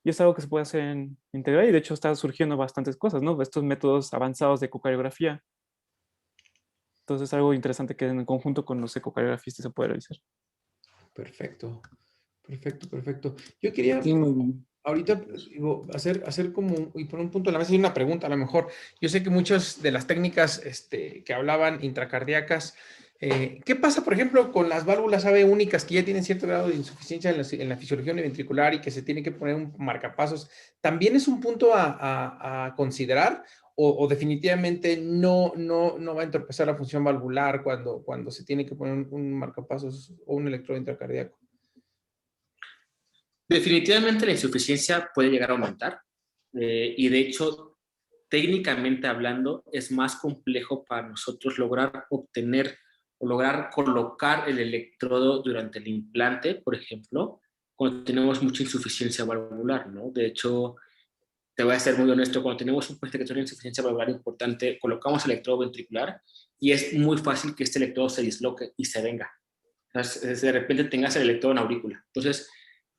y es algo que se puede hacer en integral, y de hecho están surgiendo bastantes cosas, ¿no? Estos métodos avanzados de ecocardiografía. Entonces es algo interesante que en conjunto con los ecocardiografistas se puede realizar. Perfecto, perfecto, perfecto. Yo quería Sí, muy bien. ahorita digo, hacer como, y poner un punto en la mesa y una pregunta a lo mejor. Yo sé que muchas de las técnicas que hablaban intracardíacas, ¿qué pasa, por ejemplo, con las válvulas AV únicas que ya tienen cierto grado de insuficiencia en la fisiología univentricular y que se tiene que poner un marcapasos? ¿También es un punto a considerar o definitivamente no va a entorpecer la función valvular cuando se tiene que poner un marcapasos o un electrodo intracardíaco? Definitivamente la insuficiencia puede llegar a aumentar y de hecho, técnicamente hablando, es más complejo para nosotros lograr obtener o lograr colocar el electrodo durante el implante, por ejemplo, cuando tenemos mucha insuficiencia valvular, ¿no? De hecho, te voy a ser muy honesto, cuando tenemos un paciente que tiene insuficiencia valvular importante, colocamos el electrodo ventricular y es muy fácil que este electrodo se disloque y se venga. Entonces, de repente tengas el electrodo en aurícula. Entonces,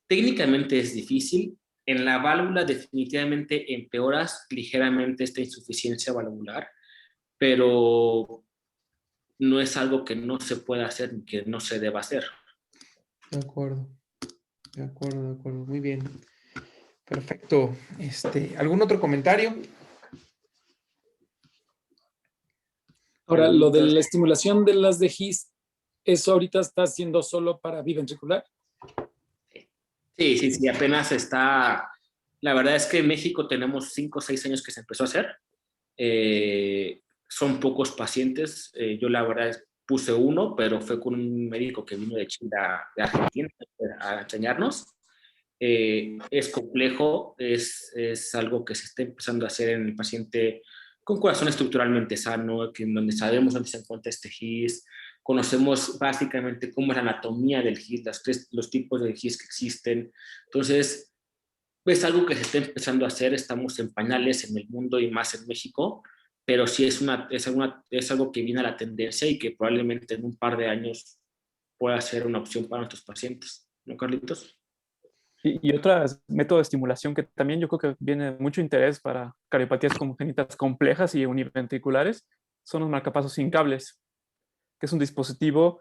técnicamente es difícil. En la válvula definitivamente empeoras ligeramente esta insuficiencia valvular, pero no es algo que no se pueda hacer ni que no se deba hacer. De acuerdo, de acuerdo, de acuerdo. Muy bien. Perfecto. ¿Algún otro comentario? Ahora, lo de la estimulación de las de His, ¿eso ahorita está haciendo solo para biventricular? Sí, apenas está. La verdad es que en México tenemos 5 o 6 años que se empezó a hacer. Son pocos pacientes. Yo la verdad puse uno, pero fue con un médico que vino de Chile, de Argentina, a enseñarnos. Es complejo, es algo que se está empezando a hacer en el paciente con corazón estructuralmente sano, en donde sabemos dónde se encuentra este GIS, conocemos básicamente cómo es la anatomía del GIS, los tipos de GIS que existen. Entonces, es algo que se está empezando a hacer, estamos en pañales en el mundo y más en México, pero sí es algo que viene a la tendencia y que probablemente en un par de años pueda ser una opción para nuestros pacientes. ¿No, Carlitos? Y otro método de estimulación que también yo creo que viene de mucho interés para cardiopatías congénitas complejas y univentriculares son los marcapasos sin cables, que es un dispositivo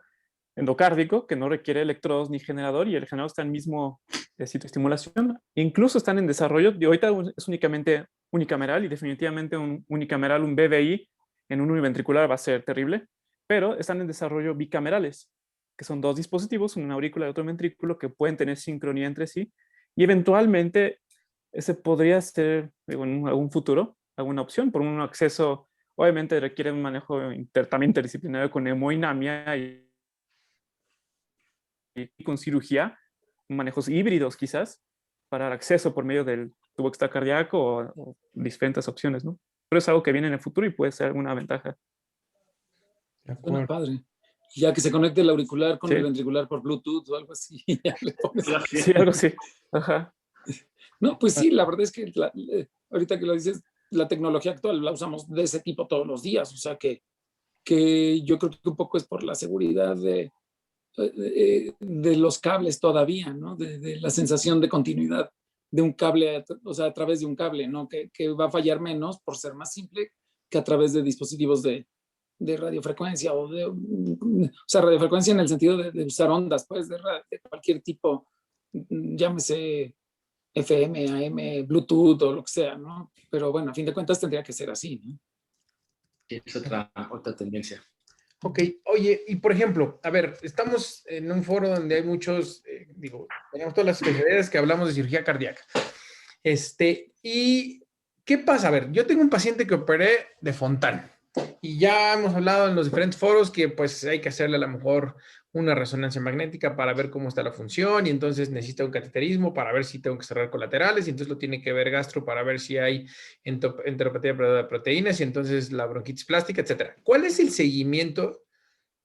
endocárdico que no requiere electrodos ni generador, y el generador está en el mismo sitio de estimulación. Incluso están en desarrollo, y ahorita es únicamente unicameral, y definitivamente un unicameral, un BVI en un univentricular va a ser terrible, pero están en desarrollo bicamerales, que son dos dispositivos, una aurícula y otro ventrículo, que pueden tener sincronía entre sí, y eventualmente ese podría ser, digo, en algún futuro, alguna opción, por un acceso, obviamente requiere un manejo también interdisciplinario con hemodinamia y con cirugía, manejos híbridos quizás, para el acceso por medio del tubo extracardíaco o diferentes opciones, ¿no? Pero es algo que viene en el futuro y puede ser alguna ventaja. Bueno, padre. Ya que se conecte el auricular con Sí. el ventricular por Bluetooth o algo así. Ya le pones. Sí, algo así. Ajá. No, pues sí, la verdad es que ahorita que lo dices, la tecnología actual la usamos de ese tipo todos los días. O sea que yo creo que un poco es por la seguridad de los cables todavía, ¿no? De la sensación de continuidad de un cable, o sea, a través de un cable, ¿no? Que va a fallar menos por ser más simple que a través de dispositivos de radiofrecuencia o sea, radiofrecuencia en el sentido de usar ondas, pues, de cualquier tipo, llámese FM, AM, Bluetooth o lo que sea, ¿no? Pero bueno, a fin de cuentas tendría que ser así, ¿no? Es otra tendencia. Ok, oye, y por ejemplo, a ver, estamos en un foro donde hay muchos, tenemos todas las especialidades que hablamos de cirugía cardíaca. ¿Y qué pasa? A ver, yo tengo un paciente que operé de Fontán y ya hemos hablado en los diferentes foros que pues hay que hacerle a lo mejor una resonancia magnética para ver cómo está la función, y entonces necesita un cateterismo para ver si tengo que cerrar colaterales, y entonces lo tiene que ver gastro para ver si hay enteropatía de proteínas, y entonces la bronquitis plástica, etcétera. ¿Cuál es el seguimiento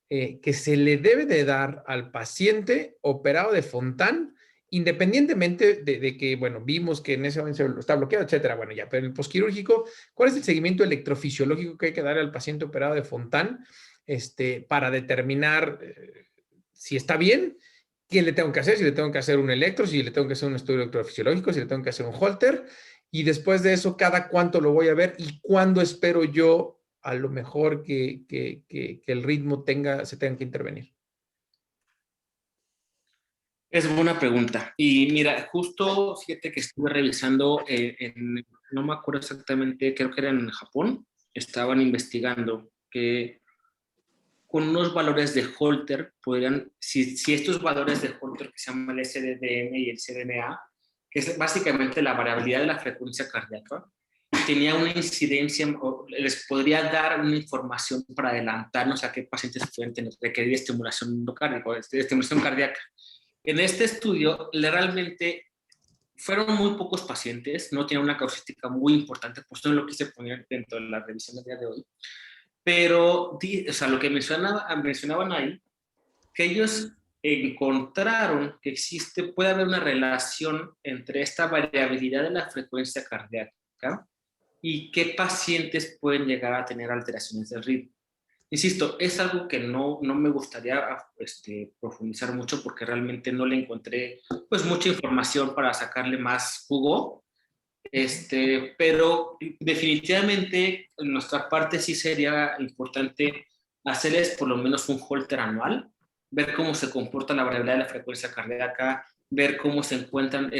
que se le debe de dar al paciente operado de Fontán, independientemente de que, bueno, vimos que en ese momento está bloqueado, etcétera? Bueno, ya, pero el posquirúrgico, ¿cuál es el seguimiento electrofisiológico que hay que dar al paciente operado de Fontán para determinar si está bien? ¿Qué le tengo que hacer? Si le tengo que hacer un electro, si le tengo que hacer un estudio electrofisiológico, si le tengo que hacer un Holter, y después de eso, cada cuánto lo voy a ver y cuándo espero yo a lo mejor que el ritmo se tenga que intervenir. Es buena pregunta. Y mira, justo fíjate que estuve revisando, no me acuerdo exactamente, creo que era en Japón, estaban investigando que con unos valores de Holter podrían, si estos valores de Holter que se llama el SDDM y el CDMA, que es básicamente la variabilidad de la frecuencia cardíaca, tenía una incidencia, o les podría dar una información para adelantarnos a qué pacientes pueden requerir estimulación endocárdica, estimulación cardíaca. En este estudio, realmente fueron muy pocos pacientes, no tiene una causística muy importante, por eso no lo quise poner dentro de la revisión del día de hoy. Pero, o sea, lo que mencionaban ahí, que ellos encontraron que puede haber una relación entre esta variabilidad de la frecuencia cardíaca y qué pacientes pueden llegar a tener alteraciones del ritmo. Insisto, es algo que no me gustaría profundizar mucho porque realmente no le encontré pues mucha información para sacarle más jugo, pero definitivamente en nuestra parte sí sería importante hacerles por lo menos un Holter anual, ver cómo se comporta la variabilidad de la frecuencia cardíaca, ver cómo se encuentran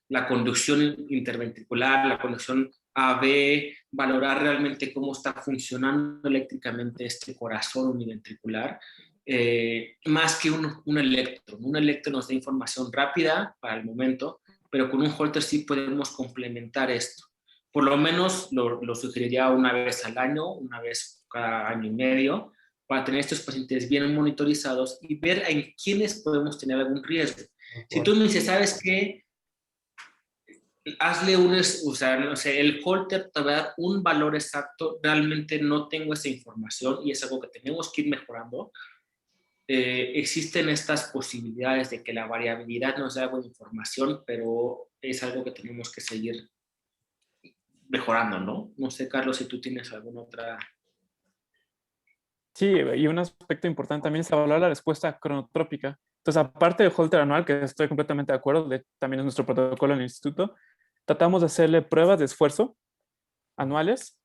la conducción interventricular, la conducción AB, valorar realmente cómo está funcionando eléctricamente este corazón univentricular, más que un electro. Un electro nos da información rápida para el momento, pero con un Holter sí podemos complementar esto. Por lo menos lo sugeriría una vez al año, una vez cada año y medio, para tener estos pacientes bien monitorizados y ver en quiénes podemos tener algún riesgo. Si tú me dices, ¿sabes qué? Hazle o sea, no sé, el Holter te va a dar un valor exacto, realmente no tengo esa información y es algo que tenemos que ir mejorando. Existen estas posibilidades de que la variabilidad nos dé algo de información, pero es algo que tenemos que seguir mejorando, ¿no? No sé, Carlos, si tú tienes alguna otra... Sí, y un aspecto importante también es evaluar la respuesta cronotrópica. Entonces, aparte del Holter anual, que estoy completamente de acuerdo, también es nuestro protocolo en el instituto, tratamos de hacerle pruebas de esfuerzo anuales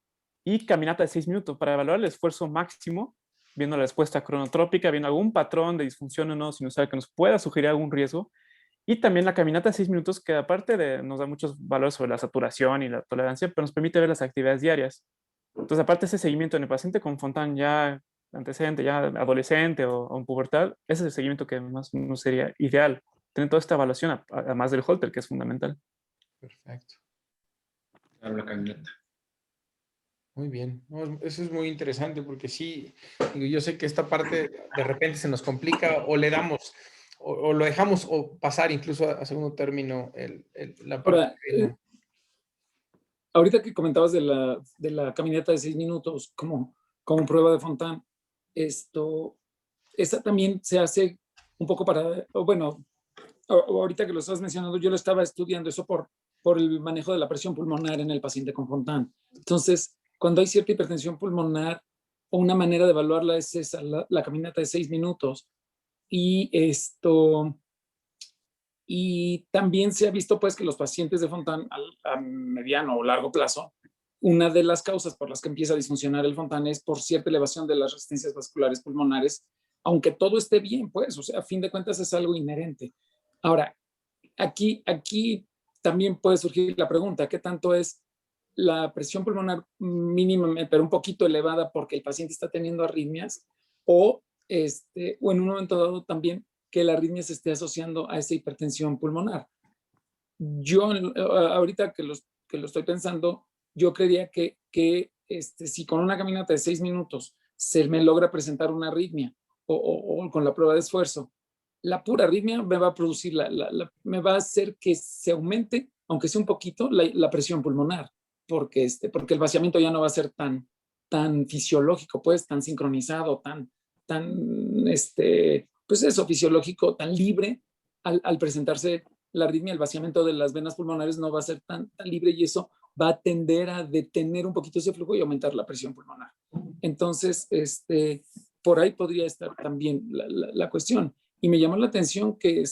y caminata de 6 minutos para evaluar el esfuerzo máximo, viendo la respuesta cronotrópica, viendo algún patrón de disfunción o no sinusal que nos pueda sugerir algún riesgo. Y también la caminata de 6 minutos, que aparte nos da muchos valores sobre la saturación y la tolerancia, pero nos permite ver las actividades diarias. Entonces, aparte de ese seguimiento en el paciente con Fontan ya antecedente, ya adolescente o en pubertad, ese es el seguimiento que más nos sería ideal. Tener toda esta evaluación, además del Holter, que es fundamental. Perfecto. Claro, la caminata. Muy bien. No, eso es muy interesante porque sí, digo, yo sé que esta parte de repente se nos complica o le damos o lo dejamos o pasar incluso a segundo término la parte Ahora, que ahorita que comentabas de la caminata de 6 minutos como prueba de Fontan, esa también se hace un poco para, bueno, ahorita que lo estás mencionando, yo lo estaba estudiando eso por el manejo de la presión pulmonar en el paciente con Fontan. Entonces, cuando hay cierta hipertensión pulmonar, una manera de evaluarla es esa, la caminata de 6 minutos. Y también se ha visto pues que los pacientes de Fontan a mediano o largo plazo, una de las causas por las que empieza a disfuncionar el Fontan es por cierta elevación de las resistencias vasculares pulmonares, aunque todo esté bien, pues, o sea, a fin de cuentas es algo inherente. Ahora, aquí también puede surgir la pregunta, ¿qué tanto es la presión pulmonar mínima, pero un poquito elevada porque el paciente está teniendo arritmias o en un momento dado también que la arritmia se esté asociando a esa hipertensión pulmonar? Yo ahorita que lo estoy pensando, yo creería que si con una caminata de 6 minutos se me logra presentar una arritmia o con la prueba de esfuerzo, la pura arritmia me va a producir, me va a hacer que se aumente, aunque sea un poquito, la presión pulmonar, porque el vaciamiento ya no va a ser tan fisiológico, pues, tan sincronizado, pues eso, fisiológico, tan libre. Al presentarse la arritmia, el vaciamiento de las venas pulmonares no va a ser tan libre y eso va a tender a detener un poquito ese flujo y aumentar la presión pulmonar. Entonces, por ahí podría estar también la cuestión. Y me llamó la atención que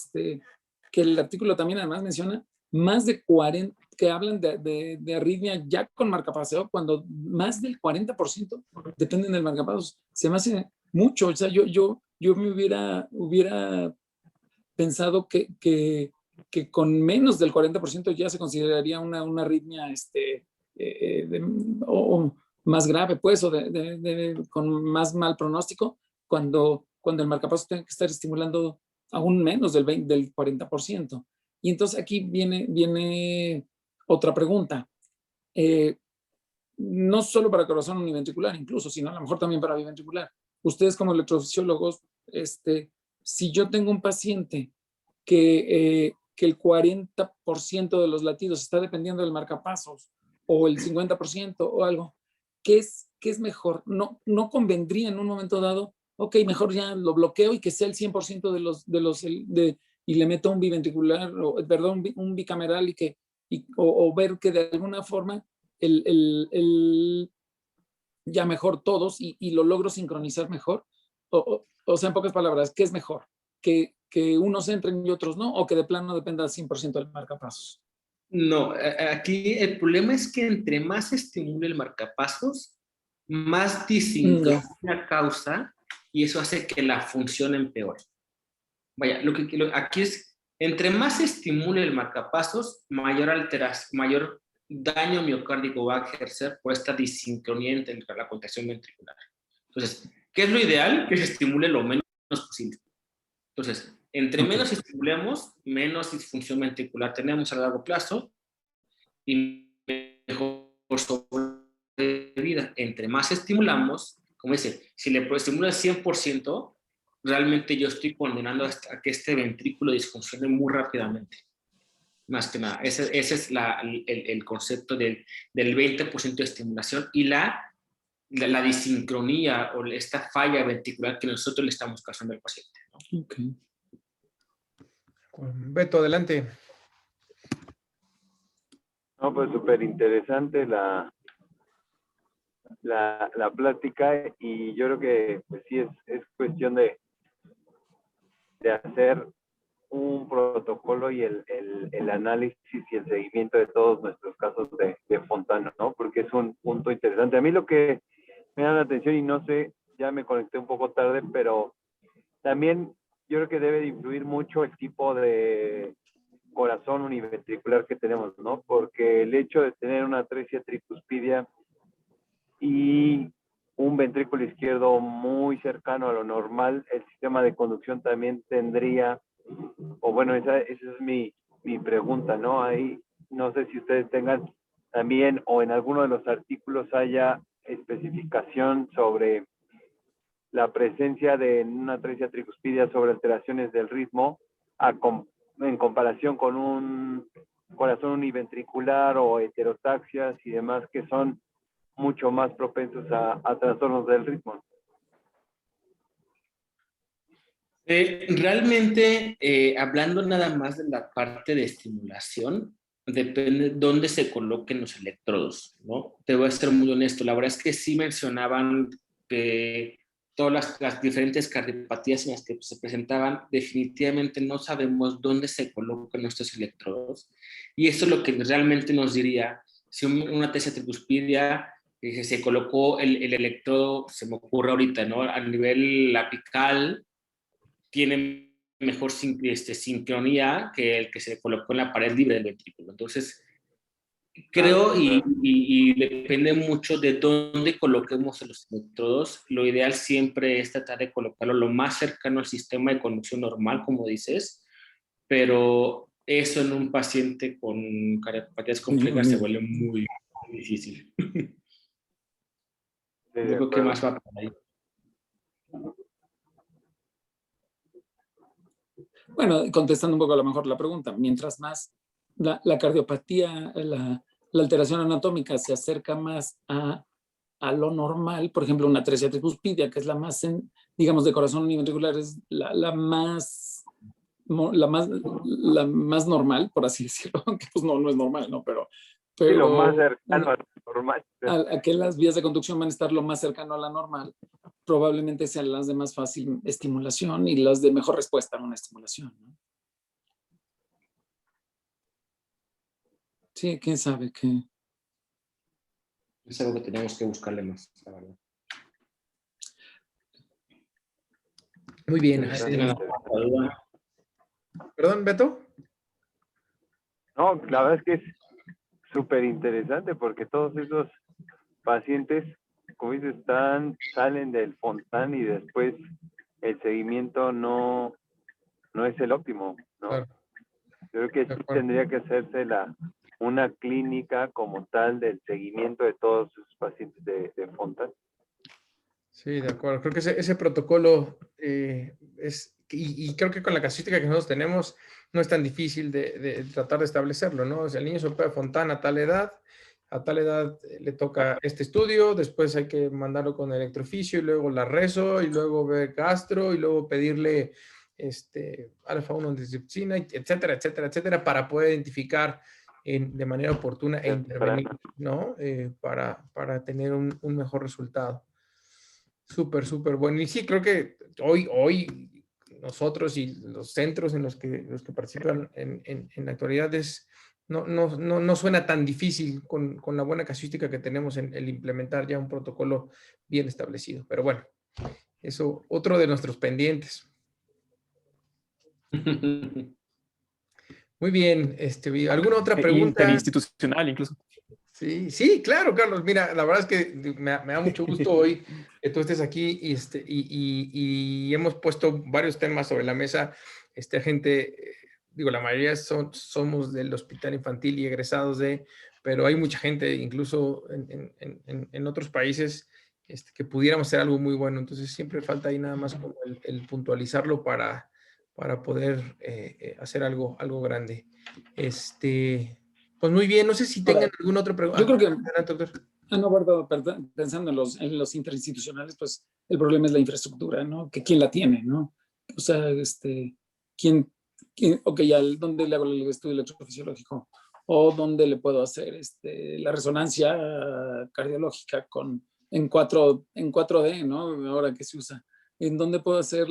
el artículo también además menciona más de 40, que hablan de arritmia ya con marcapasos, cuando más del 40% dependen del marcapasos. Se me hace mucho, o sea, yo me hubiera pensado que con menos del 40% ya se consideraría una arritmia o más grave, pues, o con más mal pronóstico, cuando el marcapasos tiene que estar estimulando aún menos del 40%. Y entonces aquí viene otra pregunta. No solo para corazón univentricular incluso, sino a lo mejor también para biventricular. Ustedes como electrofisiólogos, si yo tengo un paciente que el 40% de los latidos está dependiendo del marcapasos o el 50% o algo, ¿qué es mejor? No convendría en un momento dado, ok, mejor ya lo bloqueo y que sea el 100% y le meto un biventricular, un bicameral o ver que de alguna forma ya mejor todos y lo logro sincronizar mejor. O sea, en pocas palabras, ¿qué es mejor? ¿Que unos entren y otros no? ¿O que de plano dependa al 100% del marcapasos? No, aquí el problema es que entre más se estimule el marcapasos, más disincronía causa y eso hace que la función empeore. Vaya, aquí es, entre más se estimule el marcapasos, mayor daño miocárdico va a ejercer por esta disincronía entre la contracción ventricular. Entonces, ¿qué es lo ideal? Que se estimule lo menos posible. Entonces, entre menos estimulemos, menos disfunción ventricular tenemos a largo plazo y mejor sobrevida. Entre más estimulamos, como dice, si le estimulas 100%, realmente yo estoy condenando a que este ventrículo disfuncione muy rápidamente. Más que nada, ese es el concepto del 20% de estimulación y la disincronía o esta falla ventricular que nosotros le estamos causando al paciente, ¿no? Okay. Beto, adelante. No, pues súper interesante la plática, y yo creo que pues sí es cuestión de hacer un protocolo y el análisis y el seguimiento de todos nuestros casos de Fontana, ¿no? Porque es un punto interesante. A mí lo que me da la atención, y no sé, ya me conecté un poco tarde, pero también yo creo que debe de influir mucho el tipo de corazón univentricular que tenemos, ¿no? Porque el hecho de tener una atresia tricuspidia y un ventrículo izquierdo muy cercano a lo normal, el sistema de conducción también tendría, o bueno, esa es mi pregunta, ¿no? Ahí no sé si ustedes tengan también, o en alguno de los artículos haya especificación sobre la presencia de una atresia tricuspidia sobre alteraciones del ritmo en comparación con un corazón univentricular o heterotaxias y demás, que son mucho más propensos a trastornos del ritmo. Realmente, hablando nada más de la parte de estimulación, depende de dónde se coloquen los electrodos, ¿no? Te voy a ser muy honesto, la verdad es que sí mencionaban todas las diferentes cardiopatías en las que se presentaban, definitivamente no sabemos dónde se colocan estos electrodos, y esto es lo que realmente nos diría si una atresia tricuspidia se colocó el electrodo, se me ocurre ahorita, ¿no? A nivel apical, tiene mejor sincronía que el que se colocó en la pared libre del ventrículo. Entonces, creo y depende mucho de dónde coloquemos los electrodos. Lo ideal siempre es tratar de colocarlo lo más cercano al sistema de conducción normal, como dices, pero eso en un paciente con cardiopatías complejas se vuelve muy difícil. Yo creo que más va por ahí. Bueno, contestando un poco a lo mejor la pregunta, mientras más la cardiopatía, la alteración anatómica se acerca más a lo normal, por ejemplo, una atresia tricuspidia, que es la más, digamos, de corazón univentricular, es la más normal, por así decirlo, aunque pues no es normal, ¿no? Pero sí, lo más cercano a lo normal. A que las vías de conducción van a estar lo más cercano a la normal, probablemente sean las de más fácil estimulación y las de mejor respuesta a una estimulación, ¿no? Sí, quién sabe qué. Es algo que tenemos que buscarle más, la verdad. Muy bien. Perdón, Beto. No, la verdad es que es súper interesante, porque todos esos pacientes, como dices, salen del Fontana y después el seguimiento no es el óptimo, ¿no? Claro. Creo que sí tendría que hacerse una clínica como tal del seguimiento de todos esos pacientes de Fontana. Sí, de acuerdo. Creo que ese protocolo es, y creo que con la casuística que nosotros tenemos, no es tan difícil de tratar de establecerlo, ¿no? O sea, el niño se opera de Fontana a tal edad le toca este estudio, después hay que mandarlo con electroficio, y luego la rezo, y luego ver gastro, y luego pedirle alfa-1 antitrypsina, etcétera, etcétera, etcétera, para poder identificar de manera oportuna e intervenir, ¿no? Para tener un mejor resultado. Súper, súper bueno. Y sí, creo que hoy nosotros y los centros en los que participan en la actualidad no suena tan difícil con la buena casuística que tenemos en el implementar ya un protocolo bien establecido. Pero bueno, eso otro de nuestros pendientes. Muy bien. ¿Alguna otra pregunta? Interinstitucional incluso. Sí, claro, Carlos. Mira, la verdad es que me da mucho gusto hoy que tú estés aquí y hemos puesto varios temas sobre la mesa. Gente, digo, la mayoría somos del hospital infantil y egresados pero hay mucha gente, incluso en otros países, que pudiéramos hacer algo muy bueno. Entonces siempre falta ahí nada más como el puntualizarlo para poder hacer algo grande. Pues muy bien, no sé si tengan alguna otra pregunta. Yo creo que, Adelante, doctor. no, Eduardo, pensando en los interinstitucionales, pues el problema es la infraestructura, ¿no? Que quién la tiene, ¿no? O sea, ¿quién ok, ya, ¿dónde le hago el estudio electrofisiológico? O dónde le puedo hacer la resonancia cardiológica en 4D, ¿no? Ahora que se usa. ¿En dónde puedo hacer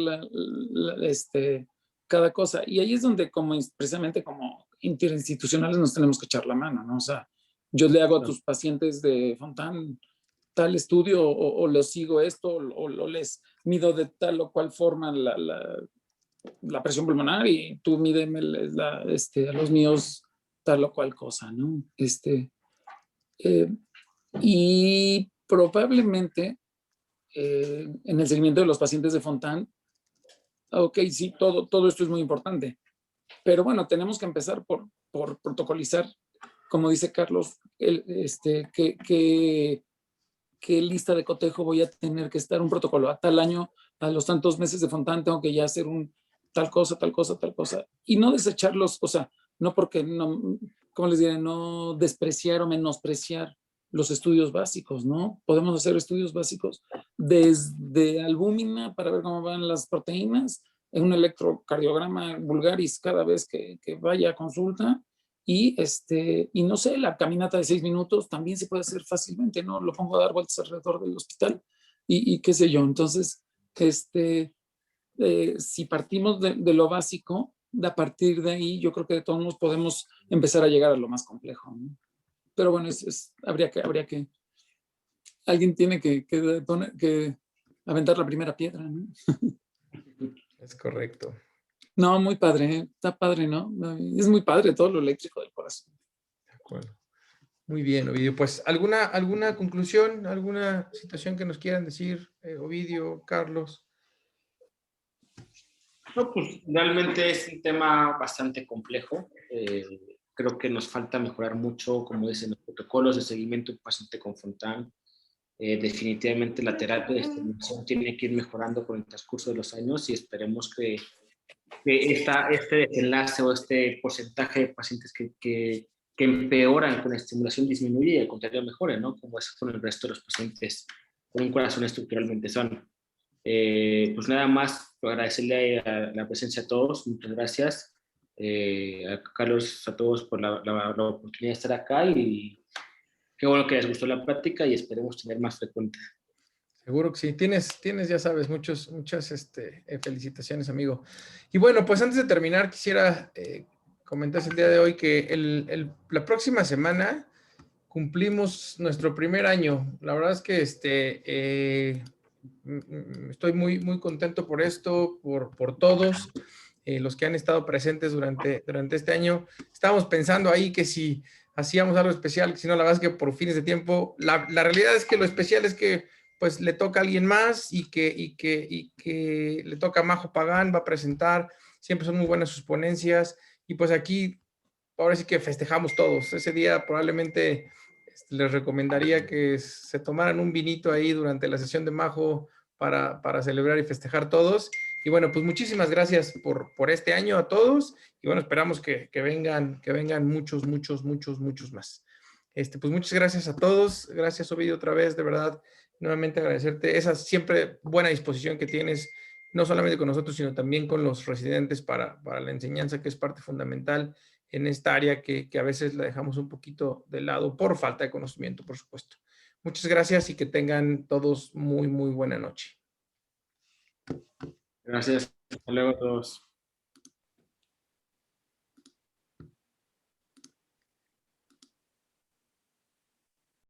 cada cosa? Y ahí es donde, precisamente como interinstitucionales, nos tenemos que echar la mano, ¿no? O sea, yo le hago a tus pacientes de Fontán tal estudio o les sigo esto o les mido de tal o cual forma la presión pulmonar y tú mídeme a los míos tal o cual cosa, ¿no? Y probablemente en el seguimiento de los pacientes de Fontán, ok, sí, todo esto es muy importante, pero bueno, tenemos que empezar por protocolizar, como dice Carlos, qué lista de cotejo voy a tener que estar, un protocolo a tal año, a los tantos meses de Fontán tengo que ya hacer un tal cosa, y no desecharlos, o sea, no porque, no, ¿cómo les diré? No despreciar o menospreciar los estudios básicos, ¿no? Podemos hacer estudios básicos desde albúmina para ver cómo van las proteínas, en un electrocardiograma vulgaris cada vez que vaya a consulta, y no sé, la caminata de 6 minutos también se puede hacer fácilmente, ¿no? Lo pongo a dar vueltas alrededor del hospital y qué sé yo. Entonces, si partimos de lo básico, a partir de ahí yo creo que de todos modos podemos empezar a llegar a lo más complejo, ¿no? Pero bueno, habría que, alguien tiene que aventar la primera piedra, ¿no? Es correcto. No, muy padre, ¿eh? Está padre, ¿no? Es muy padre todo lo eléctrico del corazón. De acuerdo. Muy bien, Ovidio. Pues, ¿alguna conclusión, alguna situación que nos quieran decir, Ovidio, Carlos? No, pues realmente es un tema bastante complejo. Creo que nos falta mejorar mucho, como dicen los protocolos de seguimiento de paciente con Fontán. Definitivamente la terapia de estimulación tiene que ir mejorando con el transcurso de los años y esperemos que este desenlace o este porcentaje de pacientes que empeoran con la estimulación disminuye y al contrario mejore, ¿no? Como es con el resto de los pacientes con un corazón estructuralmente sano. Pues nada más agradecerle a la presencia a todos, muchas gracias. A Carlos, a todos por la oportunidad de estar acá y qué bueno que les gustó la plática y esperemos tener más frecuente. Seguro que sí. Tienes, ya sabes, muchas felicitaciones, amigo. Y bueno, pues antes de terminar, quisiera comentarles el día de hoy que la próxima semana cumplimos nuestro primer año. La verdad es que estoy muy contento por esto, por todos los que han estado presentes durante este año. Estábamos pensando ahí que si hacíamos algo especial, si no, la verdad es que por fines de tiempo, la realidad es que lo especial es que pues le toca a alguien más y que le toca a Majo Pagán, va a presentar, siempre son muy buenas sus ponencias y pues aquí ahora sí que festejamos todos. Ese día probablemente les recomendaría que se tomaran un vinito ahí durante la sesión de Majo para celebrar y festejar todos. Y bueno, pues muchísimas gracias por este año a todos y bueno, esperamos que vengan muchos más. Pues muchas gracias a todos. Gracias, Ovidio, otra vez, de verdad. Nuevamente agradecerte esa siempre buena disposición que tienes, no solamente con nosotros, sino también con los residentes para la enseñanza, que es parte fundamental en esta área que a veces la dejamos un poquito de lado por falta de conocimiento, por supuesto. Muchas gracias y que tengan todos muy buena noche. Gracias. Hasta luego a todos.